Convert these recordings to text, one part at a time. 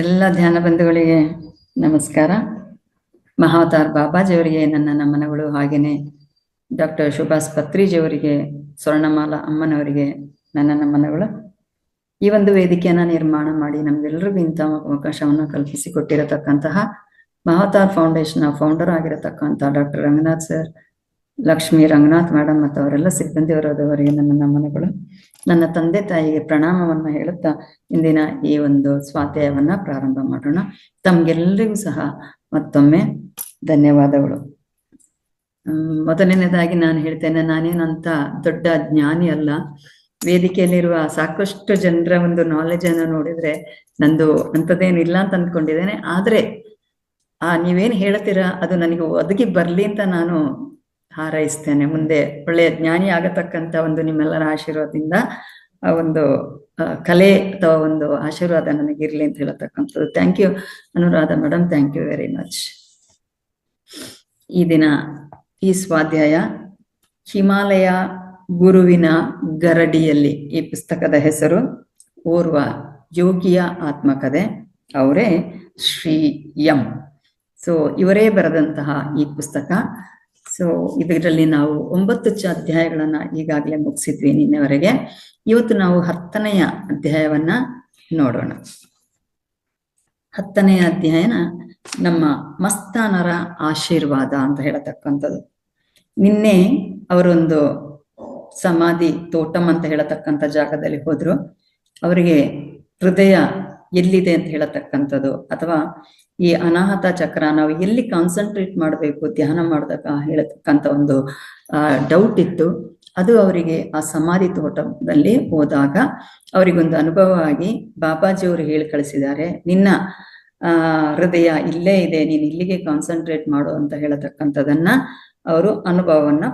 ಎಲ್ಲ ಧ್ಯಾನ ಬಂಧುಗಳಿಗೆ ನಮಸ್ಕಾರ. ಮಹಾವತಾರ್ ಬಾಬಾಜಿಯವರಿಗೆ ನನ್ನ ನಮನಗಳು. ಹಾಗೇನೆ ಡಾಕ್ಟರ್ ಸುಭಾಷ್ ಪತ್ರಿಜಿಯವರಿಗೆ, ಸ್ವರ್ಣಮಾಲಾ ಅಮ್ಮನವರಿಗೆ ನನ್ನ ನಮನಗಳು. ಈ ಒಂದು ವೇದಿಕೆಯನ್ನ ನಿರ್ಮಾಣ ಮಾಡಿ ನಮ್ಗೆಲ್ಲರಿಗೂ ಇಂಥ ಅವಕಾಶವನ್ನು ಕಲ್ಪಿಸಿಕೊಟ್ಟಿರತಕ್ಕಂತಹ ಮಹಾವತಾರ್ ಫೌಂಡೇಶನ್ ಫೌಂಡರ್ ಆಗಿರತಕ್ಕಂತಹ doctor Ranganath sir, Lakshmi Ranganath madam ಮತ್ತು ಅವರೆಲ್ಲ ಸಿಬ್ಬಂದಿಯವರದವರಿಗೆ ನನ್ನ ನಮನಗಳು. ನನ್ನ ತಂದೆ ತಾಯಿಗೆ ಪ್ರಣಾಮವನ್ನ ಹೇಳುತ್ತಾ ಇಂದಿನ ಈ ಒಂದು ಸ್ವಾಧ್ಯಾಯವನ್ನ ಪ್ರಾರಂಭ ಮಾಡೋಣ. ತಮ್ಗೆಲ್ಲರಿಗೂ ಸಹ ಮತ್ತೊಮ್ಮೆ ಧನ್ಯವಾದಗಳು. ಮೊದಲನೇದಾಗಿ ನಾನು ಹೇಳ್ತೇನೆ, ನಾನೇನಂತ ದೊಡ್ಡ ಜ್ಞಾನಿ ಅಲ್ಲ. ವೇದಿಕೆಯಲ್ಲಿರುವ ಸಾಕಷ್ಟು ಜನರ ಒಂದು ನಾಲೆಜ್ ಅನ್ನು ನೋಡಿದ್ರೆ ನಂದು ಅಂಥದ್ದೇನಿಲ್ಲ ಅಂತ ಅಂದ್ಕೊಂಡಿದ್ದೇನೆ. ಆದ್ರೆ ನೀವೇನ್ ಹೇಳ್ತೀರಾ ಅದು ನನಗೆ ಒದಗಿ ಬರ್ಲಿ ಅಂತ ನಾನು ಹಾರೈಸ್ತೇನೆ. ಮುಂದೆ ಒಳ್ಳೆಯ ಜ್ಞಾನಿ ಆಗತಕ್ಕಂತ ಒಂದು ನಿಮ್ಮೆಲ್ಲರ ಆಶೀರ್ವಾದದಿಂದ ಆ ಒಂದು ಕಲೆ ಅಥವಾ ಒಂದು ಆಶೀರ್ವಾದ ನನಗಿರ್ಲಿ ಅಂತ ಹೇಳತಕ್ಕಂಥದ್ದು. Thank you Anuradha madam, thank you very much. ಈ ದಿನ ಈ ಸ್ವಾಧ್ಯಾಯ ಹಿಮಾಲಯ ಗುರುವಿನ ಗರಡಿಯಲ್ಲಿ, ಈ ಪುಸ್ತಕದ ಹೆಸರು ಓರ್ವ ಯೋಗಿಯ ಆತ್ಮಕಥೆ. ಅವರೇ ಶ್ರೀ ಎಂ. ಸೊ ಇವರೇ ಬರೆದಂತಹ ಈ ಪುಸ್ತಕ. ಸೊ ಇದರಲ್ಲಿ ನಾವು 9 ಅಧ್ಯಾಯಗಳನ್ನ ಈಗಾಗಲೇ ಮುಗಿಸಿದ್ವಿ ನಿನ್ನೆವರೆಗೆ. ಇವತ್ತು ನಾವು 10ನೆಯ ಅಧ್ಯಾಯವನ್ನ ನೋಡೋಣ. 10ನೆಯ ಅಧ್ಯಾಯನ ನಮ್ಮ ಮಸ್ತಾನರ ಆಶೀರ್ವಾದ ಅಂತ ಹೇಳತಕ್ಕಂಥದ್ದು. ನಿನ್ನೆ ಅವರೊಂದು ಸಮಾಧಿ ತೋಟಂ ಅಂತ ಹೇಳತಕ್ಕಂಥ ಜಾಗದಲ್ಲಿ ಹೋದ್ರು. ಅವರಿಗೆ ಹೃದಯ ಎಲ್ಲಿದೆ ಅಂತ ಹೇಳತಕ್ಕಂಥದ್ದು, ಅಥವಾ ಈ ಅನಾಹತ ಚಕ್ರ ನಾವು ಎಲ್ಲಿ ಕಾನ್ಸಂಟ್ರೇಟ್ ಮಾಡಬೇಕು ಧ್ಯಾನ ಮಾಡಿದಾಗ ಹೇಳತಕ್ಕಂಥ ಒಂದು ಡೌಟ್ ಇತ್ತು. ಅದು ಅವರಿಗೆ ಆ ಸಮಾಧಿ ತೋಟದಲ್ಲಿ ಹೋದಾಗ ಅವರಿಗೊಂದು ಅನುಭವ ಆಗಿ ಬಾಬಾಜಿಯವರು ಹೇಳಿ ಕಳಿಸಿದ್ದಾರೆ, ನಿನ್ನ ಹೃದಯ ಇಲ್ಲೇ ಇದೆ, ನೀನು ಇಲ್ಲಿಗೆ ಕಾನ್ಸಂಟ್ರೇಟ್ ಮಾಡು ಅಂತ ಹೇಳತಕ್ಕಂಥದನ್ನ ಅವರು ಅನುಭವವನ್ನ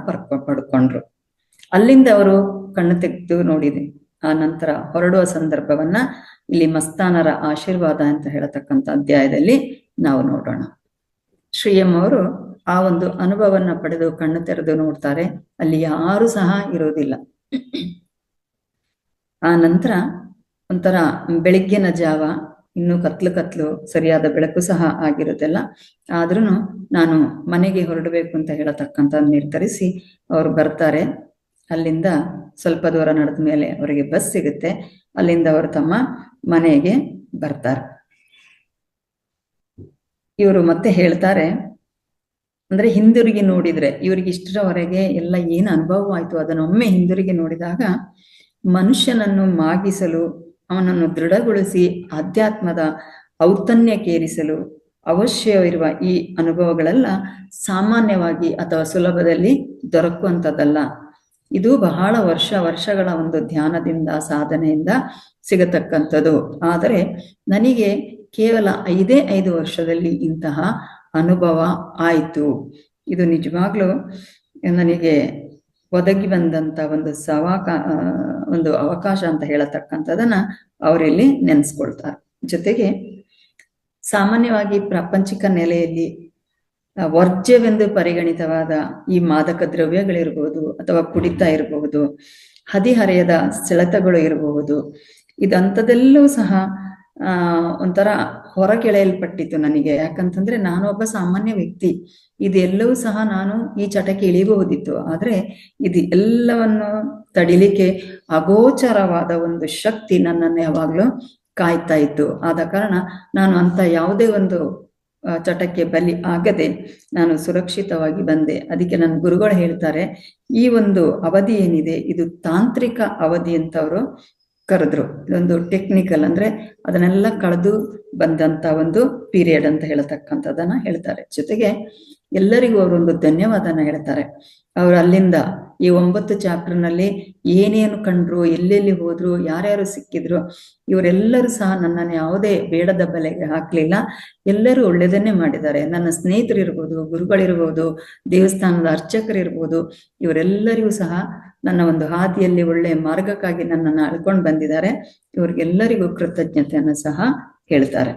ಪಡ್ಕೊಂಡ್ರು. ಅಲ್ಲಿಂದ ಅವರು ಕಣ್ಣು ತೆಗೆದು ನೋಡಿದೆ. ಆ ನಂತರ ಹೊರಡುವ ಸಂದರ್ಭವನ್ನ ಇಲ್ಲಿ ಮಸ್ತಾನರ ಆಶೀರ್ವಾದ ಅಂತ ಹೇಳತಕ್ಕಂಥ ಅಧ್ಯಾಯದಲ್ಲಿ ನಾವು ನೋಡೋಣ. ಶ್ರೀ ಎಂ ಅವರು ಆ ಒಂದು ಅನುಭವವನ್ನ ಪಡೆದು ಕಣ್ಣು ತೆರೆದು ನೋಡ್ತಾರೆ. ಅಲ್ಲಿ ಯಾರು ಸಹ ಇರೋದಿಲ್ಲ. ಆ ನಂತರ ಒಂಥರ ಬೆಳಿಗ್ಗಿನ ಜಾವ, ಇನ್ನು ಕತ್ಲು ಸರಿಯಾದ ಬೆಳಕು ಸಹ ಆಗಿರುತ್ತಲ್ಲ. ಆದ್ರೂ ನಾನು ಮನೆಗೆ ಹೊರಡಬೇಕು ಅಂತ ಹೇಳತಕ್ಕಂಥ ನಿರ್ಧರಿಸಿ ಅವರು ಬರ್ತಾರೆ. ಅಲ್ಲಿಂದ ಸ್ವಲ್ಪ ದೂರ ನಡೆದ ಮೇಲೆ ಅವರಿಗೆ ಬಸ್ ಸಿಗುತ್ತೆ. ಅಲ್ಲಿಂದ ಅವರು ತಮ್ಮ ಮನೆಗೆ ಬರ್ತಾರೆ. ಇವರು ಮತ್ತೆ ಹೇಳ್ತಾರೆ, ಅಂದ್ರೆ ಹಿಂದಿರುಗಿ ನೋಡಿದ್ರೆ ಇವ್ರಿಗೆ ಇಷ್ಟರವರೆಗೆ ಎಲ್ಲ ಏನು ಅನುಭವವಾಯ್ತು ಅದನ್ನೊಮ್ಮೆ ಹಿಂದಿರುಗಿ ನೋಡಿದಾಗ ಮನುಷ್ಯನನ್ನು ಮಾಗಿಸಲು, ಅವನನ್ನು ದೃಢಗೊಳಿಸಿ ಆಧ್ಯಾತ್ಮದ ಔತಣ್ಯಕ್ಕೇರಿಸಲು ಅವಶ್ಯವಿರುವ ಈ ಅನುಭವಗಳೆಲ್ಲ ಸಾಮಾನ್ಯವಾಗಿ ಅಥವಾ ಸುಲಭದಲ್ಲಿ ದೊರಕುವಂಥದ್ದಲ್ಲ. ಇದು ಬಹಳ ವರ್ಷಗಳ ಒಂದು ಧ್ಯಾನದಿಂದ ಸಾಧನೆಯಿಂದ ಸಿಗತಕ್ಕಂಥದ್ದು. ಆದರೆ ನನಗೆ ಕೇವಲ 5 ವರ್ಷದಲ್ಲಿ ಇಂತಹ ಅನುಭವ ಆಯಿತು. ಇದು ನಿಜವಾಗ್ಲೂ ನನಗೆ ಒದಗಿ ಬಂದಂತ ಒಂದು ಅವಕಾಶ ಅಂತ ಹೇಳತಕ್ಕಂಥದನ್ನ ಅವರಲ್ಲಿ ನೆನೆಸ್ಕೊಳ್ತಾರೆ. ಜೊತೆಗೆ ಸಾಮಾನ್ಯವಾಗಿ ಪ್ರಾಪಂಚಿಕ ನೆಲೆಯಲ್ಲಿ ವರ್ಜ್ಯವೆಂದು ಪರಿಗಣಿತವಾದ ಈ ಮಾದಕ ದ್ರವ್ಯಗಳಿರ್ಬಹುದು, ಅಥವಾ ಕುಡಿತ ಇರಬಹುದು, ಹದಿಹರೆಯದ ಸೆಳೆತಗಳು ಇರಬಹುದು, ಇದಂಥದೆಲ್ಲವೂ ಸಹ ಒಂಥರ ಹೊರಗೆಳೆಯಲ್ಪಟ್ಟಿತ್ತು ನನಗೆ. ಯಾಕಂತಂದ್ರೆ ನಾನು ಒಬ್ಬ ಸಾಮಾನ್ಯ ವ್ಯಕ್ತಿ, ಇದೆಲ್ಲವೂ ಸಹ ನಾನು ಈ ಚಟಕ್ಕೆ ಇಳಿಬಹುದಿತ್ತು. ಆದ್ರೆ ಇದು ಎಲ್ಲವನ್ನು ತಡಿಲಿಕ್ಕೆ ಅಗೋಚರವಾದ ಒಂದು ಶಕ್ತಿ ನನ್ನನ್ನು ಯಾವಾಗ್ಲೂ ಕಾಯ್ತಾ ಇತ್ತು. ಆದ ಕಾರಣ ನಾನು ಅಂತ ಯಾವುದೇ ಒಂದು ಚಟಕ್ಕೆ ಬಲಿ ಆಗದೆ ನಾನು ಸುರಕ್ಷಿತವಾಗಿ ಬಂದೆ. ಅದಕ್ಕೆ ನನ್ನ ಗುರುಗಳು ಹೇಳ್ತಾರೆ, ಈ ಒಂದು ಅವಧಿ ಏನಿದೆ ಇದು ತಾಂತ್ರಿಕ ಅವಧಿ ಅಂತ ಅವರು ಕರೆದ್ರು. ಇದೊಂದು ಟೆಕ್ನಿಕಲ್, ಅಂದ್ರೆ ಅದನ್ನೆಲ್ಲ ಕಳೆದು ಬಂದಂತ ಒಂದು ಪೀರಿಯಡ್ ಅಂತ ಹೇಳತಕ್ಕಂಥದ್ದನ್ನ ಹೇಳ್ತಾರೆ. ಜೊತೆಗೆ ಎಲ್ಲರಿಗೂ ಅವರೊಂದು ಧನ್ಯವಾದನ ಹೇಳ್ತಾರೆ. ಅವರು ಅಲ್ಲಿಂದ ಈ 9 ಚಾಪ್ಟರ್ನಲ್ಲಿ ಏನೇನು ಕಂಡ್ರು, ಎಲ್ಲೆಲ್ಲಿ ಹೋದ್ರು, ಯಾರ್ಯಾರು ಸಿಕ್ಕಿದ್ರು, ಇವರೆಲ್ಲರೂ ಸಹ ನನ್ನನ್ನು ಯಾವುದೇ ಬೇಡದ ಬಲೆಗೆ ಹಾಕ್ಲಿಲ್ಲ. ಎಲ್ಲರೂ ಒಳ್ಳೆಯದನ್ನೇ ಮಾಡಿದ್ದಾರೆ. ನನ್ನ ಸ್ನೇಹಿತರಿರ್ಬೋದು, ಗುರುಗಳಿರ್ಬೋದು, ದೇವಸ್ಥಾನದ ಅರ್ಚಕರಿರ್ಬೋದು, ಇವರೆಲ್ಲರಿಗೂ ಸಹ ನನ್ನ ಒಂದು ಹಾದಿಯಲ್ಲಿ ಒಳ್ಳೆಯ ಮಾರ್ಗಕ್ಕಾಗಿ ನನ್ನನ್ನು ಅಳ್ಕೊಂಡು ಬಂದಿದ್ದಾರೆ. ಇವ್ರಿಗೆಲ್ಲರಿಗೂ ಕೃತಜ್ಞತೆಯನ್ನು ಸಹ ಹೇಳ್ತಾರೆ.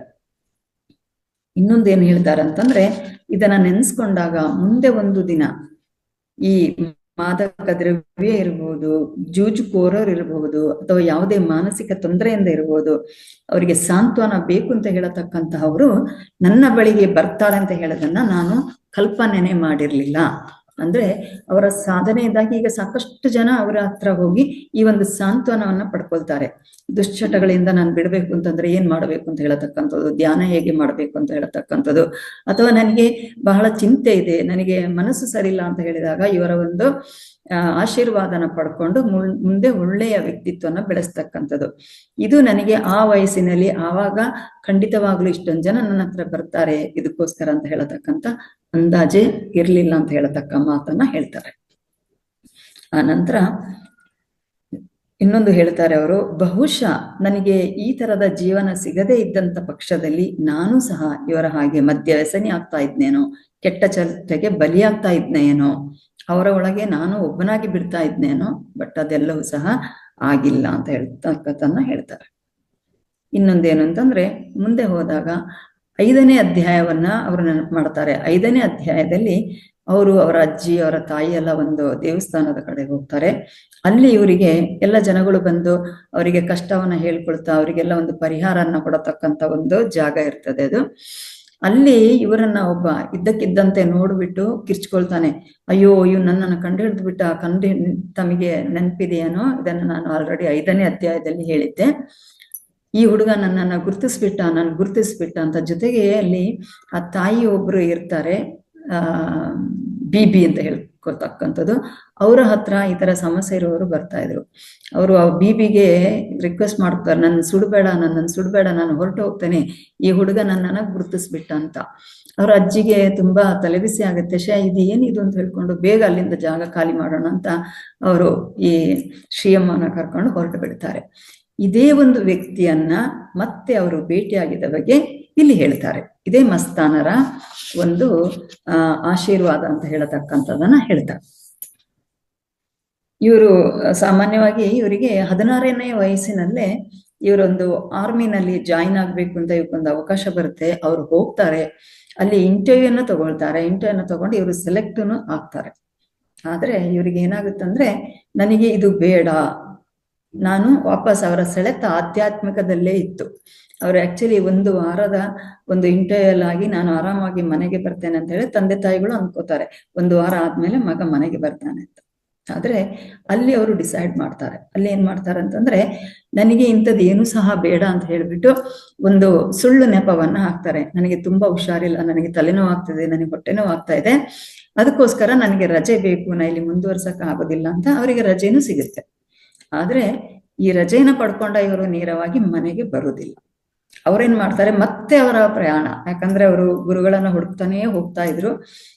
ಇನ್ನೊಂದೇನು ಹೇಳ್ತಾರೆ ಅಂತಂದ್ರೆ, ಇದನ್ನ ನೆನೆಸ್ಕೊಂಡಾಗ ಮುಂದೆ ಒಂದು ದಿನ ಈ ಮಾದಕ ದ್ರವ್ಯ ಇರಬಹುದು, ಜೂಜುಕೋರರು ಇರಬಹುದು, ಅಥವಾ ಯಾವುದೇ ಮಾನಸಿಕ ತೊಂದರೆಯಿಂದ ಇರಬಹುದು, ಅವರಿಗೆ ಸಾಂತ್ವನ ಬೇಕು ಅಂತ ಹೇಳತಕ್ಕಂತಹವರು ನನ್ನ ಬಳಿಗೆ ಬರ್ತಾರೆ ಅಂತ ಹೇಳೋದನ್ನ ನಾನು ಕಲ್ಪನೆನೆ ಮಾಡಿರ್ಲಿಲ್ಲ. ಅಂದ್ರೆ ಅವರ ಸಾಧನೆಯಿಂದಾಗಿ ಈಗ ಸಾಕಷ್ಟು ಜನ ಅವರ ಹತ್ರ ಹೋಗಿ ಈ ಒಂದು ಸಾಂತ್ವನವನ್ನ ಪಡ್ಕೊಳ್ತಾರೆ. ದುಶ್ಚಟಗಳಿಂದ ನಾನು ಬಿಡಬೇಕು ಅಂತಂದ್ರೆ ಏನ್ ಮಾಡ್ಬೇಕು ಅಂತ ಹೇಳತಕ್ಕಂಥದ್ದು, ಧ್ಯಾನ ಹೇಗೆ ಮಾಡ್ಬೇಕು ಅಂತ ಹೇಳತಕ್ಕಂಥದ್ದು, ಅಥವಾ ನನಗೆ ಬಹಳ ಚಿಂತೆ ಇದೆ, ನನಗೆ ಮನಸ್ಸು ಸರಿಯಿಲ್ಲ ಅಂತ ಹೇಳಿದಾಗ ಇವರ ಒಂದು ಆಶೀರ್ವಾದನ ಪಡ್ಕೊಂಡು ಮುಂದೆ ಒಳ್ಳೆಯ ವ್ಯಕ್ತಿತ್ವನ ಬೆಳೆಸ್ತಕ್ಕಂಥದ್ದು. ಇದು ನನಗೆ ಆ ವಯಸ್ಸಿನಲ್ಲಿ ಆವಾಗ ಖಂಡಿತವಾಗ್ಲೂ ಇಷ್ಟೊಂದು ಜನ ನನ್ನ ಹತ್ರ ಬರ್ತಾರೆ ಇದಕ್ಕೋಸ್ಕರ ಅಂತ ಹೇಳತಕ್ಕಂಥ ಅಂದಾಜೆ ಇರ್ಲಿಲ್ಲ ಅಂತ ಹೇಳತಕ್ಕ ಮಾತನ್ನ ಹೇಳ್ತಾರೆ. ಆ ನಂತರ ಇನ್ನೊಂದು ಹೇಳ್ತಾರೆ ಅವರು, ಬಹುಶಃ ನನಗೆ ಈ ತರದ ಜೀವನ ಸಿಗದೇ ಇದ್ದಂತ ಪಕ್ಷದಲ್ಲಿ ನಾನು ಸಹ ಇವರ ಹಾಗೆ ಮದ್ಯ ವ್ಯಸನಿ ಆಗ್ತಾ ಇದ್ನೇನೋ, ಕೆಟ್ಟ ಚಟಕ್ಕೆ ಬಲಿಯಾಗ್ತಾ ಇದ್ನೇನೋ, ಅವರ ಒಳಗೆ ನಾನು ಒಬ್ಬನಾಗಿ ಬಿಡ್ತಾ ಇದ್ನೇನೋ, ಬಟ್ ಅದೆಲ್ಲವೂ ಸಹ ಆಗಿಲ್ಲ ಅಂತ ಹೇಳ್ತಕ್ಕಂಥನ್ನ ಹೇಳ್ತಾರೆ. ಇನ್ನೊಂದೇನು ಅಂತಂದ್ರೆ, ಮುಂದೆ ಹೋದಾಗ 5ನೇ ಅಧ್ಯಾಯವನ್ನ ಅವರು ನೆನಪು ಮಾಡ್ತಾರೆ. 5ನೇ ಅಧ್ಯಾಯದಲ್ಲಿ ಅವರು ಅವರ ಅಜ್ಜಿ ಅವರ ತಾಯಿ ಎಲ್ಲ ಒಂದು ದೇವಸ್ಥಾನದ ಕಡೆ ಹೋಗ್ತಾರೆ. ಅಲ್ಲಿ ಇವರಿಗೆ ಎಲ್ಲ ಜನಗಳು ಬಂದು ಅವರಿಗೆ ಕಷ್ಟವನ್ನ ಹೇಳ್ಕೊಳ್ತಾ ಅವರಿಗೆಲ್ಲ ಒಂದು ಪರಿಹಾರನ್ನ ಕೊಡತಕ್ಕಂತ ಒಂದು ಜಾಗ ಇರ್ತದೆ ಅದು. ಅಲ್ಲಿ ಇವರನ್ನ ಒಬ್ಬ ಇದ್ದಕ್ಕಿದ್ದಂತೆ ನೋಡ್ಬಿಟ್ಟು ಕಿರ್ಚ್ಕೊಳ್ತಾನೆ, ಅಯ್ಯೋ ಇವ್ ನನ್ನನ್ನು ಕಂಡು ಹಿಡಿದು ಬಿಟ್ಟ, ತಮಗೆ ನೆನಪಿದೆಯೇನೋ, ಇದನ್ನು ನಾನು ಆಲ್ರೆಡಿ 5ನೇ ಅಧ್ಯಾಯದಲ್ಲಿ ಹೇಳಿದ್ದೆ. ಈ ಹುಡುಗ ನನ್ನನ್ನು ಗುರುತಿಸ್ಬಿಟ್ಟ ಅಂತ. ಜೊತೆಗೆ ಅಲ್ಲಿ ಆ ತಾಯಿ ಒಬ್ರು ಇರ್ತಾರೆ, ಬಿಬಿ ಅಂತ ಹೇಳ್ಕೊಳ್ತಕ್ಕಂಥದ್ದು. ಅವರ ಹತ್ರ ಈ ತರ ಸಮಸ್ಯೆ ಇರೋರು ಬರ್ತಾ ಇದ್ರು. ಅವರು ಆ ಬಿಬಿಗೆ ರಿಕ್ವೆಸ್ಟ್ ಮಾಡ್ತಾರೆ, ನನ್ನನ್ನು ಸುಡಬೇಡ, ನಾನು ಹೊರಟು ಹೋಗ್ತೇನೆ, ಈ ಹುಡುಗ ನನ್ನನ್ನ ಗುರುತಿಸ್ಬಿಟ್ಟ ಅಂತ. ಅವ್ರ ಅಜ್ಜಿಗೆ ತುಂಬಾ ತಲೆಬಿಸಿ ಆಗುತ್ತೆ, ಇದು ಏನಿದು ಅಂತ ಹೇಳ್ಕೊಂಡು ಬೇಗ ಅಲ್ಲಿಂದ ಜಾಗ ಖಾಲಿ ಮಾಡೋಣ ಅಂತ ಅವರು ಈ ಶ್ರೀಯಮ್ಮನ ಕರ್ಕೊಂಡು ಹೊರಟು ಬಿಡ್ತಾರೆ. ಇದೇ ಒಂದು ವ್ಯಕ್ತಿಯನ್ನ ಮತ್ತೆ ಅವರು ಭೇಟಿಯಾಗಿದ್ದ ಬಗ್ಗೆ ಇಲ್ಲಿ ಹೇಳ್ತಾರೆ. ಇದೇ ಮಸ್ತಾನರ ಒಂದು ಆಶೀರ್ವಾದ ಅಂತ ಹೇಳತಕ್ಕಂಥದ್ದನ್ನ ಹೇಳ್ತಾರೆ. ಇವರು ಸಾಮಾನ್ಯವಾಗಿ ಇವರಿಗೆ 16ನೇ ವಯಸ್ಸಿನಲ್ಲೇ ಇವರೊಂದು ಆರ್ಮಿನಲ್ಲಿ ಜಾಯಿನ್ ಆಗ್ಬೇಕು ಅಂತ ಇವಕ್ಕೊಂದು ಅವಕಾಶ ಬರುತ್ತೆ. ಅವ್ರು ಹೋಗ್ತಾರೆ, ಅಲ್ಲಿ ಇಂಟರ್ವ್ಯೂನ ತಗೊಂಡು ಇವರು ಸೆಲೆಕ್ಟ್ನು ಆಗ್ತಾರೆ. ಆದ್ರೆ ಇವ್ರಿಗೆ ಏನಾಗುತ್ತಂದ್ರೆ, ನನಗೆ ಇದು ಬೇಡ, ನಾನು ವಾಪಸ್ ಅವರ ಸೆಳೆತ ಆಧ್ಯಾತ್ಮಿಕದಲ್ಲೇ ಇತ್ತು. ಅವರು ಆಕ್ಚುಲಿ 1 ವಾರದ ಒಂದು ಇಂಟರ್ವ್ಯೂಲ್ ಆಗಿ ನಾನು ಆರಾಮಾಗಿ ಮನೆಗೆ ಬರ್ತೇನೆ ಅಂತ ಹೇಳಿ ತಂದೆ ತಾಯಿಗಳು ಅನ್ಕೋತಾರೆ. 1 ವಾರ ಆದ್ಮೇಲೆ ಮಗ ಮನೆಗೆ ಬರ್ತಾನೆ ಅಂತ. ಆದ್ರೆ ಅಲ್ಲಿ ಅವರು ಡಿಸೈಡ್ ಮಾಡ್ತಾರೆ. ಅಲ್ಲಿ ಏನ್ ಮಾಡ್ತಾರೆ ಅಂತಂದ್ರೆ, ನನಗೆ ಇಂಥದ್ದು ಏನು ಸಹ ಬೇಡ ಅಂತ ಹೇಳ್ಬಿಟ್ಟು ಒಂದು ಸುಳ್ಳು ನೆಪವನ್ನ ಹಾಕ್ತಾರೆ. ನನಗೆ ತುಂಬಾ ಹುಷಾರಿಲ್ಲ, ನನಗೆ ತಲೆನೋವು ಆಗ್ತಿದೆ, ನನಗೆ ಹೊಟ್ಟೆ ನೋವು ಆಗ್ತಾ ಇದೆ, ಅದಕ್ಕೋಸ್ಕರ ನನಗೆ ರಜೆ ಬೇಕು, ನಾ ಇಲ್ಲಿ ಮುಂದುವರ್ಸಕ್ ಆಗೋದಿಲ್ಲ ಅಂತ. ಅವರಿಗೆ ರಜೆನೂ ಸಿಗುತ್ತೆ. ಆದ್ರೆ ಈ ರಜೆನ ಪಡ್ಕೊಂಡ ಇವರು ನೇರವಾಗಿ ಮನೆಗೆ ಬರುವುದಿಲ್ಲ. ಅವ್ರೇನ್ ಮಾಡ್ತಾರೆ, ಮತ್ತೆ ಅವರ ಪ್ರಯಾಣ, ಯಾಕಂದ್ರೆ ಅವರು ಗುರುಗಳನ್ನ ಹುಡುಕ್ತಾನೇ ಹೋಗ್ತಾ ಇದ್ರು,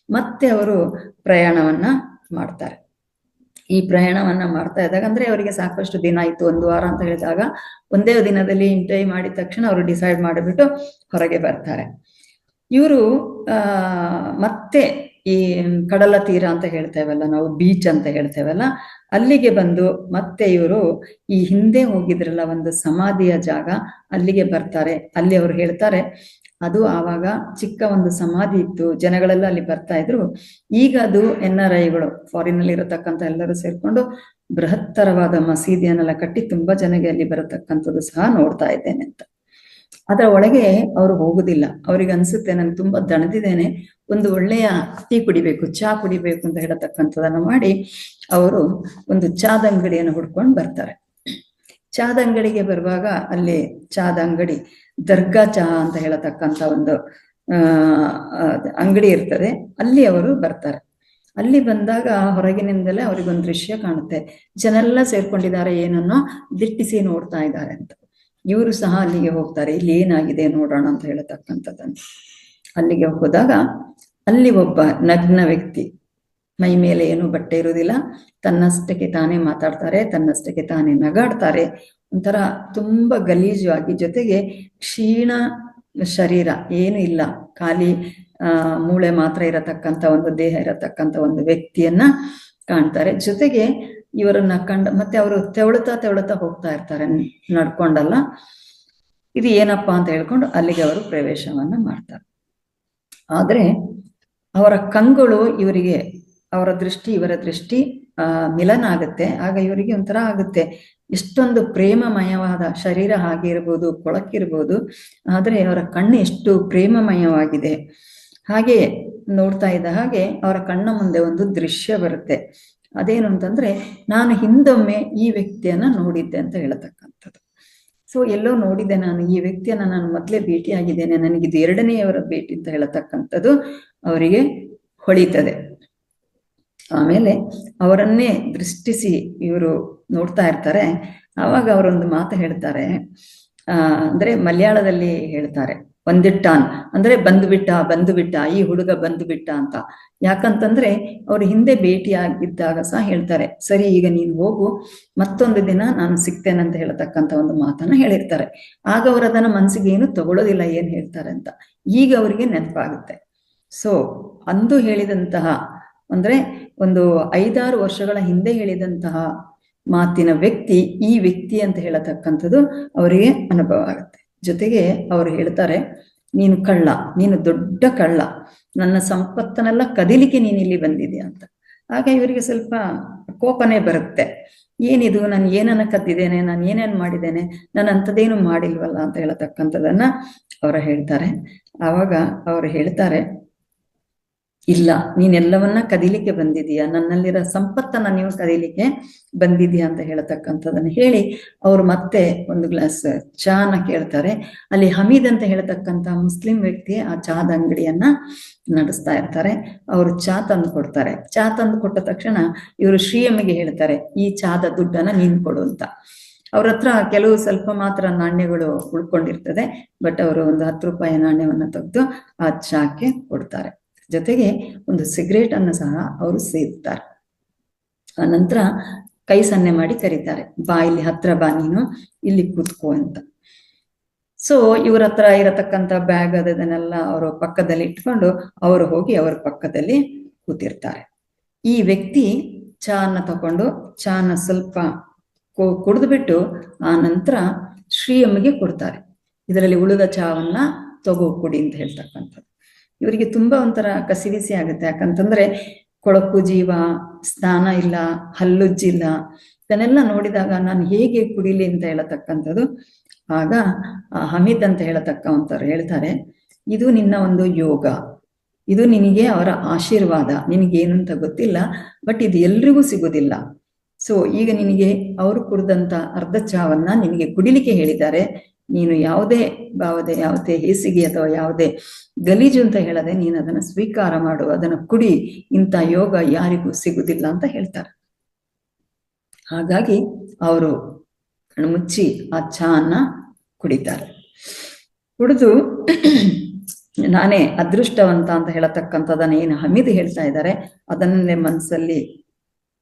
ಮತ್ತೆ ಅವರು ಪ್ರಯಾಣವನ್ನ ಮಾಡ್ತಾರೆ. ಈ ಪ್ರಯಾಣವನ್ನ ಮಾಡ್ತಾ ಇದ್ದಾಗ, ಅಂದ್ರೆ ಅವರಿಗೆ ಸಾಕಷ್ಟು ದಿನ ಆಯ್ತು, 1 ವಾರ ಅಂತ ಹೇಳಿದಾಗ ಒಂದೇ ದಿನದಲ್ಲಿ ಇಂಟರ್ವ್ಯೂ ಮಾಡಿದ ತಕ್ಷಣ ಅವರು ಡಿಸೈಡ್ ಮಾಡಿಬಿಟ್ಟು ಹೊರಗೆ ಬರ್ತಾರೆ. ಇವರು ಮತ್ತೆ ಈ ಕಡಲ ತೀರ ಅಂತ ಹೇಳ್ತೇವಲ್ಲ ನಾವು, ಬೀಚ್ ಅಂತ ಹೇಳ್ತೇವಲ್ಲ, ಅಲ್ಲಿಗೆ ಬಂದು ಮತ್ತೆ ಇವರು ಈ ಹಿಂದೆ ಹೋಗಿದ್ರಲ್ಲ ಒಂದು ಸಮಾಧಿಯ ಜಾಗ, ಅಲ್ಲಿಗೆ ಬರ್ತಾರೆ. ಅಲ್ಲಿ ಅವರು ಹೇಳ್ತಾರೆ, ಅದು ಆವಾಗ ಚಿಕ್ಕ ಒಂದು ಸಮಾಧಿ ಇತ್ತು, ಜನಗಳೆಲ್ಲ ಅಲ್ಲಿ ಬರ್ತಾ ಇದ್ರು. ಈಗ ಅದು NRIಗಳು, ಫಾರಿನ್ ಅಲ್ಲಿ ಇರತಕ್ಕಂಥ ಎಲ್ಲರೂ ಸೇರ್ಕೊಂಡು ಬೃಹತ್ತರವಾದ ಮಸೀದಿಯನ್ನೆಲ್ಲ ಕಟ್ಟಿ ತುಂಬಾ ಜನಗೆ ಅಲ್ಲಿ ಬರತಕ್ಕಂಥದ್ದು ಸಹ ನೋಡ್ತಾ ಇದ್ದೇನೆ ಅಂತ. ಅದರ ಒಳಗೆ ಅವರು ಹೋಗುದಿಲ್ಲ. ಅವ್ರಿಗೆ ಅನ್ಸುತ್ತೆ, ನಾನು ತುಂಬಾ ದಣದಿದ್ದೇನೆ, ಒಂದು ಒಳ್ಳೆಯ ಟೀ ಕುಡಿಬೇಕು, ಚಾ ಕುಡಿಬೇಕು ಅಂತ ಹೇಳತಕ್ಕಂಥದನ್ನ ಮಾಡಿ ಅವರು ಒಂದು ಚಾದ ಅಂಗಡಿಯನ್ನು ಹುಡ್ಕೊಂಡು ಬರ್ತಾರೆ. ಚಾದ ಅಂಗಡಿಗೆ ಬರುವಾಗ ಅಲ್ಲಿ ಚಾದ ಅಂಗಡಿ ದರ್ಗಾ ಚಹಾ ಅಂತ ಹೇಳತಕ್ಕಂಥ ಒಂದು ಅಂಗಡಿ ಇರ್ತದೆ. ಅಲ್ಲಿ ಅವರು ಬರ್ತಾರೆ. ಅಲ್ಲಿ ಬಂದಾಗ ಹೊರಗಿನಿಂದಲೇ ಅವ್ರಿಗೊಂದು ದೃಶ್ಯ ಕಾಣುತ್ತೆ, ಜನೆಲ್ಲ ಸೇರ್ಕೊಂಡಿದ್ದಾರೆ, ಏನನ್ನೋ ದಿಟ್ಟಿಸಿ ನೋಡ್ತಾ ಇದ್ದಾರೆ ಅಂತ. ಇವರು ಸಹ ಅಲ್ಲಿಗೆ ಹೋಗ್ತಾರೆ, ಇಲ್ಲಿ ಏನಾಗಿದೆ ನೋಡೋಣ ಅಂತ ಹೇಳತಕ್ಕಂಥದ್ದನ್ನು. ಅಲ್ಲಿಗೆ ಹೋದಾಗ ಅಲ್ಲಿ ಒಬ್ಬ ನಗ್ನ ವ್ಯಕ್ತಿ, ಮೈ ಮೇಲೆ ಏನು ಬಟ್ಟೆ ಇರುವುದಿಲ್ಲ, ತನ್ನಷ್ಟಕ್ಕೆ ತಾನೇ ಮಾತಾಡ್ತಾರೆ, ತನ್ನಷ್ಟಕ್ಕೆ ತಾನೇ ನಗಾಡ್ತಾರೆ, ಒಂಥರ ತುಂಬಾ ಗಲೀಜು ಆಗಿ, ಜೊತೆಗೆ ಕ್ಷೀಣ ಶರೀರ, ಏನು ಇಲ್ಲ, ಖಾಲಿ ಮೂಳೆ ಮಾತ್ರ ಇರತಕ್ಕಂಥ ಒಂದು ದೇಹ ಇರತಕ್ಕಂಥ ಒಂದು ವ್ಯಕ್ತಿಯನ್ನ ಕಾಣ್ತಾರೆ. ಜೊತೆಗೆ ಇವರನ್ನ ಮತ್ತೆ ಅವರು ತೆವಳುತ್ತಾ ಹೋಗ್ತಾ ಇರ್ತಾರೆ, ನಡ್ಕೊಂಡಲ್ಲ. ಇದು ಏನಪ್ಪಾ ಅಂತ ಹೇಳ್ಕೊಂಡು ಅಲ್ಲಿಗೆ ಅವರು ಪ್ರವೇಶವನ್ನ ಮಾಡ್ತಾರೆ. ಆದ್ರೆ ಅವರ ಕಂಗಳು ಇವರ ದೃಷ್ಟಿ ಮಿಲನ ಆಗುತ್ತೆ. ಆಗ ಇವರಿಗೆ ಒಂಥರ ಆಗುತ್ತೆ, ಎಷ್ಟೊಂದು ಪ್ರೇಮಮಯವಾದ ಶರೀರ ಹಾಗೆ ಇರ್ಬೋದು, ಕೊಳಕಿರ್ಬೋದು, ಆದ್ರೆ ಅವರ ಕಣ್ಣು ಎಷ್ಟು ಪ್ರೇಮಮಯವಾಗಿದೆ. ಹಾಗೆ ನೋಡ್ತಾ ಇದ್ದ ಹಾಗೆ ಅವರ ಕಣ್ಣ ಮುಂದೆ ಒಂದು ದೃಶ್ಯ ಬರುತ್ತೆ. ಅದೇನು ಅಂತಂದ್ರೆ, ನಾನು ಹಿಂದೊಮ್ಮೆ ಈ ವ್ಯಕ್ತಿಯನ್ನ ನೋಡಿದ್ದೆ ಅಂತ ಹೇಳತಕ್ಕಂಥದ್ದು. ಸೊ ಎಲ್ಲೋ ನೋಡಿದ್ದೆ ನಾನು ಈ ವ್ಯಕ್ತಿಯನ್ನ, ನಾನು ಮೊದಲೇ ಭೇಟಿಯಾಗಿದ್ದೇನೆ, ನನಗಿದು ಎರಡನೆಯವರ ಭೇಟಿ ಅಂತ ಹೇಳತಕ್ಕಂಥದ್ದು ಅವರಿಗೆ ಹೊಳಿತದೆ. ಆಮೇಲೆ ಅವರನ್ನೇ ದೃಷ್ಟಿಸಿ ಇವರು ನೋಡ್ತಾ ಇರ್ತಾರೆ. ಆವಾಗ ಅವರೊಂದು ಮಾತು ಹೇಳ್ತಾರೆ, ಅಂದ್ರೆ ಮಲಯಾಳದಲ್ಲಿ ಹೇಳ್ತಾರೆ, ಬಂದಿಟ್ಟಾನ್ ಅಂದ್ರೆ ಬಂದು ಬಿಟ್ಟ ಈ ಹುಡುಗ ಬಂದು ಬಿಟ್ಟ ಅಂತ. ಯಾಕಂತಂದ್ರೆ ಅವ್ರು ಹಿಂದೆ ಭೇಟಿಯಾಗಿದ್ದಾಗ ಸಹ ಹೇಳ್ತಾರೆ, ಸರಿ ಈಗ ನೀನು ಹೋಗು, ಮತ್ತೊಂದು ದಿನ ನಾನು ಸಿಗ್ತೇನೆ ಅಂತ ಹೇಳ್ತಕ್ಕಂಥ ಒಂದು ಮಾತನ್ನ ಹೇಳಿರ್ತಾರೆ. ಆಗ ಅವರು ಅದನ್ನ ಮನಸ್ಸಿಗೆ ಏನು ತಗೊಳ್ಳೋದಿಲ್ಲ ಏನ್ ಹೇಳ್ತಾರೆ ಅಂತ. ಈಗ ಅವರಿಗೆ ನೆನಪಾಗುತ್ತೆ. ಸೊ ಅಂದು ಹೇಳಿದಂತಹ, ಅಂದ್ರೆ ಒಂದು 5-6 ವರ್ಷಗಳ ಹಿಂದೆ ಹೇಳಿದಂತಹ ಮಾತಿನ ವ್ಯಕ್ತಿ ಈ ವ್ಯಕ್ತಿ ಅಂತ ಹೇಳತಕ್ಕಂಥದ್ದು ಅವರಿಗೆ ಅನುಭವ ಆಗುತ್ತೆ. ಜೊತೆಗೆ ಅವರು ಹೇಳ್ತಾರೆ, ನೀನು ಕಳ್ಳ, ನೀನು ದೊಡ್ಡ ಕಳ್ಳ, ನನ್ನ ಸಂಪತ್ತನ್ನೆಲ್ಲ ಕದಿಲಿಕ್ಕೆ ನೀನು ಇಲ್ಲಿ ಬಂದಿದ್ಯಾ ಅಂತ. ಆಗ ಇವರಿಗೆ ಸ್ವಲ್ಪ ಕೋಪನೇ ಬರುತ್ತೆ. ಏನಿದು, ನಾನು ಏನನ್ನ ಕದ್ದಿದ್ದೇನೆ, ನಾನು ಏನೇನು ಮಾಡಿದ್ದೇನೆ, ನಾನು ಅಂಥದ್ದೇನು ಮಾಡಿಲ್ವಲ್ಲ ಅಂತ ಹೇಳತಕ್ಕಂಥದ್ದನ್ನ ಅವರು ಹೇಳ್ತಾರೆ. ಆವಾಗ ಅವರು ಹೇಳ್ತಾರೆ, ಇಲ್ಲ, ನೀನೆಲ್ಲವನ್ನ ಕದಿಲಿಕ್ಕೆ ಬಂದಿದೀಯಾ, ನನ್ನಲ್ಲಿರೋ ಸಂಪತ್ತನ್ನ ನೀವು ಕದಿಲಿಕ್ಕೆ ಬಂದಿದ್ಯಾ ಅಂತ ಹೇಳತಕ್ಕಂಥದ್ದನ್ನು ಹೇಳಿ ಅವರು ಮತ್ತೆ ಒಂದು ಗ್ಲಾಸ್ ಚಾನ ಕೇಳ್ತಾರೆ. ಅಲ್ಲಿ ಹಮೀದ್ ಅಂತ ಹೇಳತಕ್ಕಂಥ ಮುಸ್ಲಿಂ ವ್ಯಕ್ತಿ ಆ ಚಾದ ಅಂಗಡಿಯನ್ನ ನಡೆಸ್ತಾ ಇರ್ತಾರೆ. ಅವರು ಚಾ ತಂದು ಕೊಡ್ತಾರೆ. ಚಾ ತಂದು ಕೊಟ್ಟ ತಕ್ಷಣ ಇವರು ಶ್ರೀಯಮ್ಮಿಗೆ ಹೇಳ್ತಾರೆ, ಈ ಚಾದ ದುಡ್ಡನ್ನ ನೀನ್ ಕೊಡು ಅಂತ. ಅವ್ರ ಹತ್ರ ಕೆಲವು ಸ್ವಲ್ಪ ಮಾತ್ರ ನಾಣ್ಯಗಳು ಉಳ್ಕೊಂಡಿರ್ತದೆ. ಬಟ್ ಅವರು ಒಂದು 10 ರೂಪಾಯಿ ನಾಣ್ಯವನ್ನ ತೆಗೆದು ಆ ಚಾಕ್ಕೆ ಕೊಡ್ತಾರೆ. ಜೊತೆಗೆ ಒಂದು ಸಿಗರೇಟ್ ಅನ್ನು ಸಹ ಅವರು ಸೇರ್ತಾರೆ. ಆ ನಂತರ ಕೈ ಸನ್ನೆ ಮಾಡಿ ಕರೀತಾರೆ, ಬಾ ಇಲ್ಲಿ ಹತ್ರ ಬಾ, ನೀನು ಇಲ್ಲಿ ಕೂತ್ಕೋ ಅಂತ. ಸೊ ಇವ್ರ ಹತ್ರ ಇರತಕ್ಕಂಥ ಬ್ಯಾಗ್ ಅದನ್ನೆಲ್ಲ ಅವರು ಪಕ್ಕದಲ್ಲಿ ಇಟ್ಕೊಂಡು ಅವರು ಹೋಗಿ ಅವರ ಪಕ್ಕದಲ್ಲಿ ಕೂತಿರ್ತಾರೆ. ಈ ವ್ಯಕ್ತಿ ಚಾನ ತಕೊಂಡು ಚಾನ ಸ್ವಲ್ಪ ಕುಡಿದು ಬಿಟ್ಟು ಆ ನಂತರ ಶ್ರೀಯಮ್ಮಿಗೆ ಕೊಡ್ತಾರೆ. ಇದರಲ್ಲಿ ಉಳಿದ ಚಾವನ್ನ ತಗೋ ಕುಡಿ ಅಂತ ಹೇಳ್ತಕ್ಕಂಥದ್ದು. ಇವರಿಗೆ ತುಂಬಾ ಒಂಥರ ಕಸಿವಿಸಿ ಆಗುತ್ತೆ. ಯಾಕಂತಂದ್ರೆ ಕೊಳಕು ಜೀವ, ಸ್ನಾನ ಇಲ್ಲ, ಹಲ್ಲುಜ್ಜಿಲ್ಲ, ಇದನ್ನೆಲ್ಲ ನೋಡಿದಾಗ ನಾನು ಹೇಗೆ ಕುಡಿಲಿ ಅಂತ ಹೇಳತಕ್ಕಂಥದ್ದು. ಆಗ ಹಮೀದ್ ಅಂತ ಹೇಳತಕ್ಕಂಥವ್ರು ಹೇಳ್ತಾರೆ, ಇದು ನಿನ್ನ ಒಂದು ಯೋಗ, ಇದು ನಿನಗೆ ಅವರ ಆಶೀರ್ವಾದ, ನಿನಗೇನು ಅಂತ ಗೊತ್ತಿಲ್ಲ, ಬಟ್ ಇದು ಎಲ್ರಿಗೂ ಸಿಗೋದಿಲ್ಲ. ಸೊ ಈಗ ನಿನಗೆ ಅವರು ಕುಡಿದಂತ ಅರ್ಧ ಚಾವನ್ನ ನಿನಗೆ ಕುಡಿಲಿಕ್ಕೆ ಹೇಳಿದ್ದಾರೆ. ನೀನು ಯಾವುದೇ ಯಾವುದೇ ಹೇಸಿಗೆ ಅಥವಾ ಯಾವುದೇ ಗಲೀಜು ಅಂತ ಹೇಳದೆ ನೀನು ಅದನ್ನ ಸ್ವೀಕಾರ ಮಾಡು, ಅದನ್ನ ಕುಡಿ, ಇಂಥ ಯೋಗ ಯಾರಿಗೂ ಸಿಗುದಿಲ್ಲ ಅಂತ ಹೇಳ್ತಾರೆ. ಹಾಗಾಗಿ ಅವರು ಕಣ್ಮುಚ್ಚಿ ಆ ಚಾನ್ನ ಕುಡಿತಾರೆ. ಕುಡಿದು ನಾನೇ ಅದೃಷ್ಟವಂತ ಅಂತ ಹೇಳತಕ್ಕಂಥದನ್ನ ಏನು ಹಮೀದ್ ಹೇಳ್ತಾ ಇದ್ದಾರೆ ಅದನ್ನೇ ಮನಸ್ಸಲ್ಲಿ